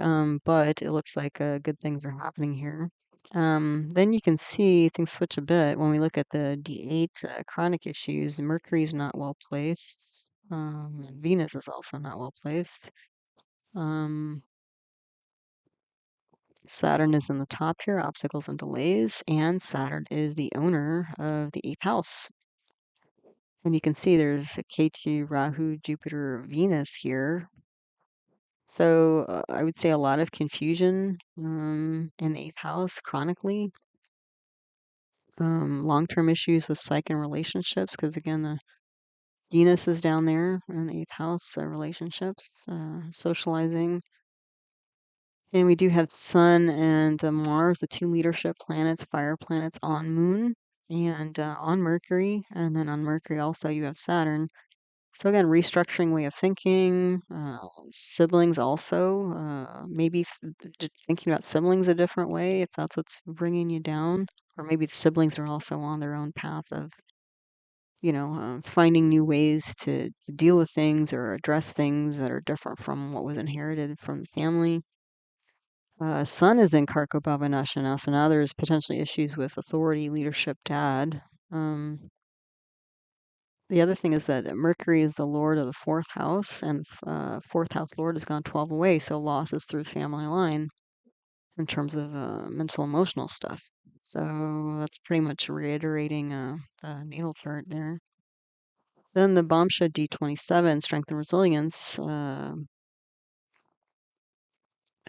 but it looks like good things are happening here. Then you can see things switch a bit when we look at the D8 chronic issues. Mercury's not well placed. And Venus is also not well placed. Um, Saturn is in the top here, obstacles and delays, and Saturn is the owner of the eighth house. And you can see there's a Ketu, Rahu, Jupiter, Venus here. So I would say a lot of confusion in the eighth house chronically. Long-term issues with psych and relationships, because again, the Venus is down there in the eighth house, relationships, socializing. And we do have Sun and Mars, the two leadership planets, fire planets on Moon and on Mercury. And then on Mercury also you have Saturn. So again, restructuring way of thinking, siblings also, maybe thinking about siblings a different way if that's what's bringing you down. Or maybe the siblings are also on their own path of, finding new ways to deal with things or address things that are different from what was inherited from the family. Sun is in karako, bhava, nashaya now, so now there's potentially issues with authority, leadership, dad. The other thing is that Mercury is the lord of the fourth house, and fourth house lord has gone 12 away, so losses through family line in terms of mental emotional stuff. So that's pretty much reiterating the natal chart there. Then the Bombsha D27, strength and resilience.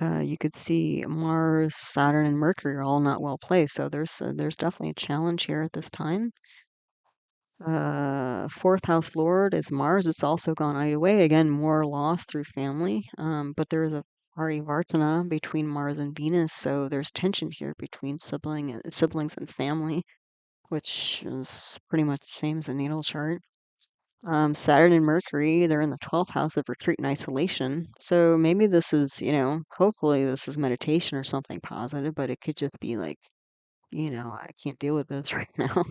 You could see Mars, Saturn, and Mercury are all not well placed. So there's definitely a challenge here at this time. Fourth house lord is Mars. It's also gone either way. Again, more loss through family. But there's a parivartana between Mars and Venus, so there's tension here between siblings and family, which is pretty much the same as a natal chart. Saturn and Mercury, they're in the 12th house of retreat and isolation. So maybe this is, hopefully this is meditation or something positive, but it could just be like, I can't deal with this right now.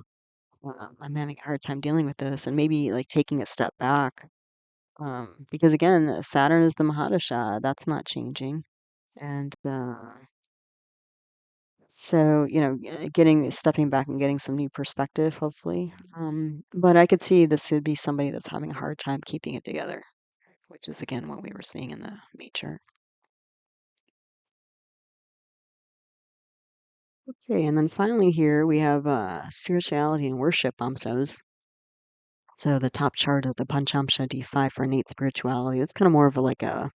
I'm having a hard time dealing with this, and maybe like taking a step back. Because again, Saturn is the Mahadasha, that's not changing. And so, stepping back and getting some new perspective, hopefully. But I could see this would be somebody that's having a hard time keeping it together, which is again what we were seeing in the May chart. Okay, and then finally here we have spirituality and worship amshas. So the top chart is the Panchamsha D5 for innate spirituality. It's kind of more of like a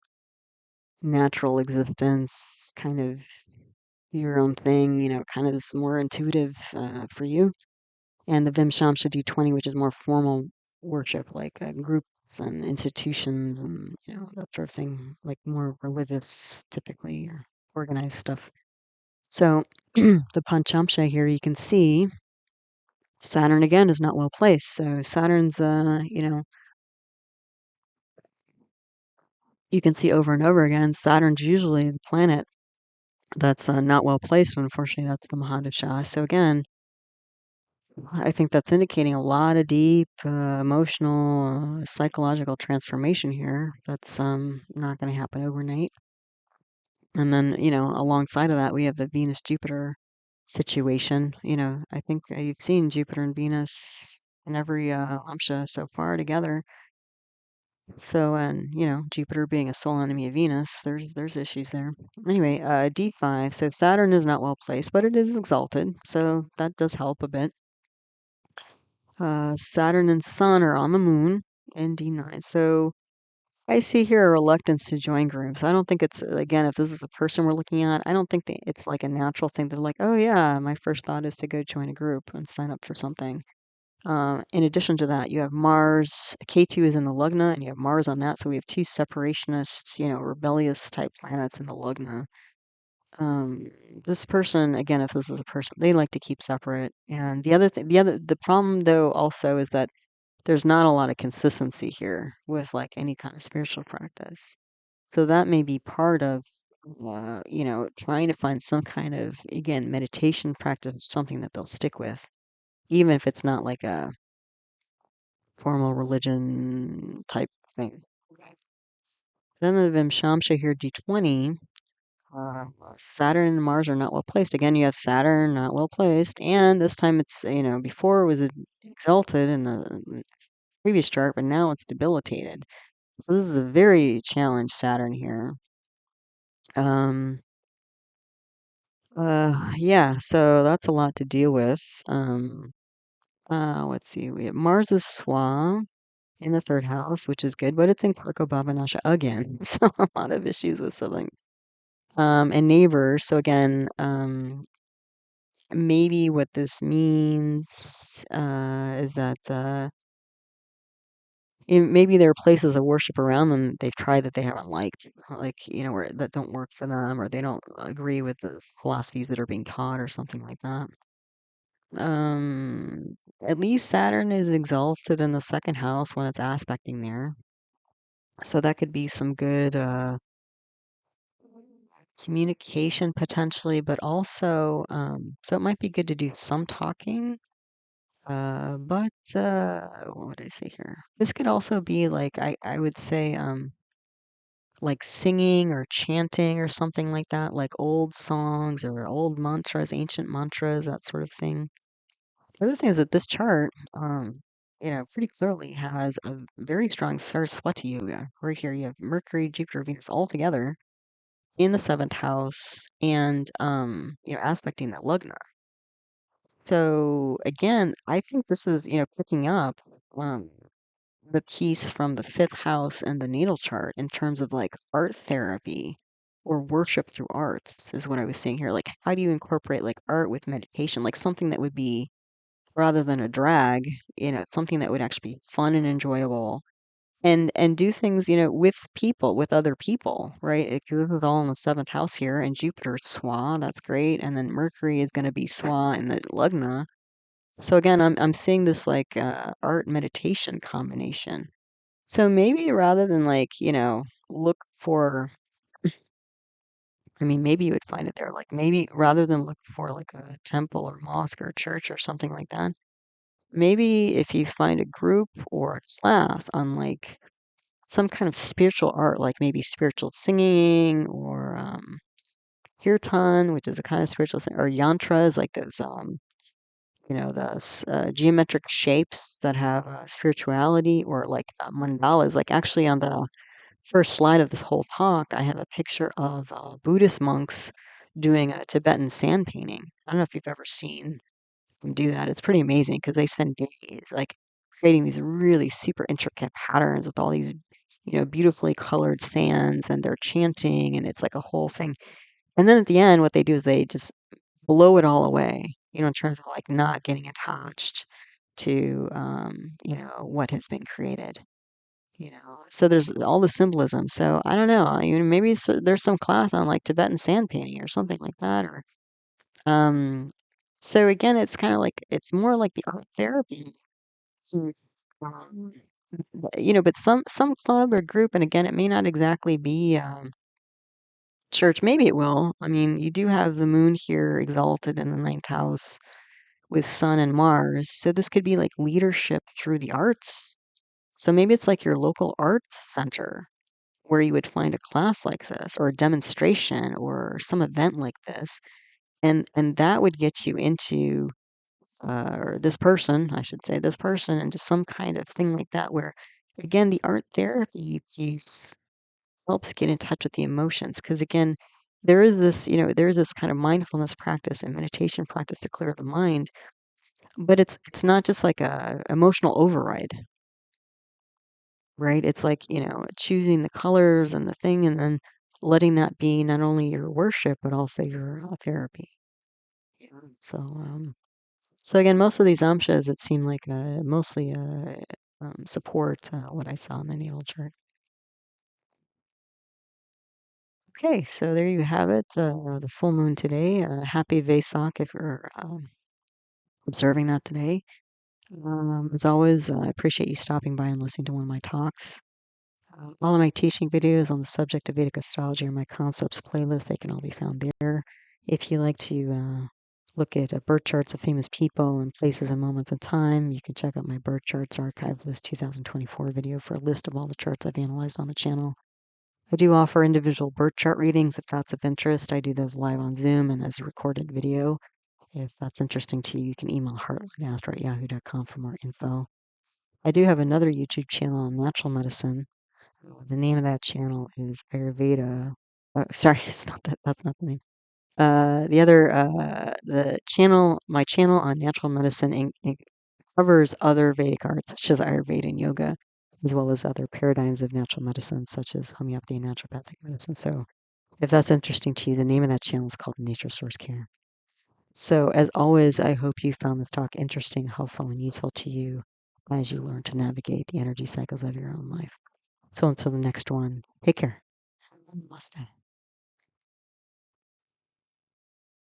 natural existence, kind of do your own thing, kind of is more intuitive for you. And the Vimshamsha D20, which is more formal worship, like groups and institutions and that sort of thing, like more religious, typically, or organized stuff. So the Panchamsha here, you can see Saturn again is not well placed. So Saturn's, you can see over and over again, Saturn's usually the planet that's not well placed. Unfortunately, that's the Mahadasha. So again, I think that's indicating a lot of deep emotional, psychological transformation here. That's not going to happen overnight. And then, alongside of that, we have the Venus Jupiter situation. I think you've seen Jupiter and Venus in every amsha so far together. So, and Jupiter being a soul enemy of Venus, there's issues there. Anyway, D5. So Saturn is not well placed, but it is exalted, so that does help a bit. Saturn and Sun are on the Moon in D9. So I see here a reluctance to join groups. I don't think it's, again, if this is a person we're looking at, I don't think it's like a natural thing. They're like, oh yeah, my first thought is to go join a group and sign up for something. In addition to that, you have Mars. K2 is in the Lugna, and you have Mars on that. So we have two separationists, rebellious type planets in the Lugna. Um, this person, again, if this is a person, they like to keep separate. And the problem though also is that there's not a lot of consistency here with like any kind of spiritual practice. So that may be part of, trying to find some kind of, again, meditation practice, something that they'll stick with, even if it's not like a formal religion type thing. Okay. Then the Vimshamsha here, D20. Saturn and Mars are not well placed. Again, you have Saturn not well placed, and this time it's, before it was exalted in the previous chart, but now it's debilitated. So this is a very challenged Saturn here. Yeah, so that's a lot to deal with. Let's see, we have Mars is Swa in the third house, which is good, but it's in karako bhava nasha again. So a lot of issues with siblings. And neighbors. So again, maybe what this means is that maybe there are places of worship around them that they've tried that they haven't liked, like, where that don't work for them, or they don't agree with the philosophies that are being taught, or something like that. At least Saturn is exalted in the second house when it's aspecting there, so that could be some good communication potentially, but also, so it might be good to do some talking. But what would I say here? This could also be like I would say like singing or chanting or something like that, like old songs or old mantras, ancient mantras, that sort of thing. The other thing is that this chart, pretty clearly has a very strong saraswati yoga. Right here, you have Mercury, Jupiter, Venus all together in the seventh house, and aspecting that lugna. So again, I think this is, picking up um, the piece from the fifth house and the natal chart in terms of like art therapy or worship through arts is what I was saying here. Like, how do you incorporate like art with meditation? Like something that would be, rather than a drag, something that would actually be fun and enjoyable, and do things, with people, with other people, right? Because this is all in the seventh house here, and Jupiter's Swa, that's great, and then Mercury is going to be Swa in the Lugna. So again, I'm seeing this like art meditation combination. So maybe rather than like, look for, I mean, maybe you would find it there. Like maybe rather than look for like a temple or mosque or church or something like that, maybe if you find a group or a class on like some kind of spiritual art, like maybe spiritual singing or kirtan, which is a kind of spiritual or yantras, like those the geometric shapes that have spirituality, or like mandalas. Like actually on the first slide of this whole talk, I have a picture of Buddhist monks doing a Tibetan sand painting. I don't know if you've ever seen them do that. It's pretty amazing because they spend days like creating these really super intricate patterns with all these, beautifully colored sands, and they're chanting, and it's like a whole thing. And then at the end, what they do is they just blow it all away, in terms of like not getting attached to, what has been created. So there's all the symbolism. So I don't know, maybe there's some class on like Tibetan sand painting or something like that, or um so again, it's kind of like it's more like the art therapy. So, um, but some club or group, and again, it may not exactly be church. Maybe it will. I mean, you do have the moon here exalted in the ninth house with Sun and Mars, so this could be like leadership through the arts. So maybe it's like your local arts center where you would find a class like this, or a demonstration, or some event like this, and that would get you into, or this person, I should say, this person into some kind of thing like that, where again the art therapy piece helps get in touch with the emotions, because again there's this kind of mindfulness practice and meditation practice to clear the mind, but it's not just like a emotional override, right? It's like, choosing the colors and the thing, and then letting that be not only your worship, but also your therapy. Yeah. So, So again, most of these amshas, it seemed like mostly support what I saw in the natal chart. Okay, so there you have it, the full moon today. Happy Vesak if you're observing that today. As always, I appreciate you stopping by and listening to one of my talks. All of my teaching videos on the subject of Vedic astrology are my concepts playlist. They can all be found there. If you like to look at birth charts of famous people and places and moments in time, you can check out my birth charts archive list 2024 video for a list of all the charts I've analyzed on the channel. I do offer individual birth chart readings if that's of interest. I do those live on Zoom and as a recorded video. If that's interesting to you, you can email heartlineastro@yahoo.com for more info. I do have another YouTube channel on natural medicine. The name of that channel is Ayurveda. Sorry, it's not that. That's not the name. My channel on natural medicine covers other Vedic arts such as Ayurveda and yoga, as well as other paradigms of natural medicine such as homeopathy and naturopathic medicine. So, if that's interesting to you, the name of that channel is called Nature Source Care. So, as always, I hope you found this talk interesting, helpful, and useful to you as you learn to navigate the energy cycles of your own life. So, until the next one, take care. Namaste.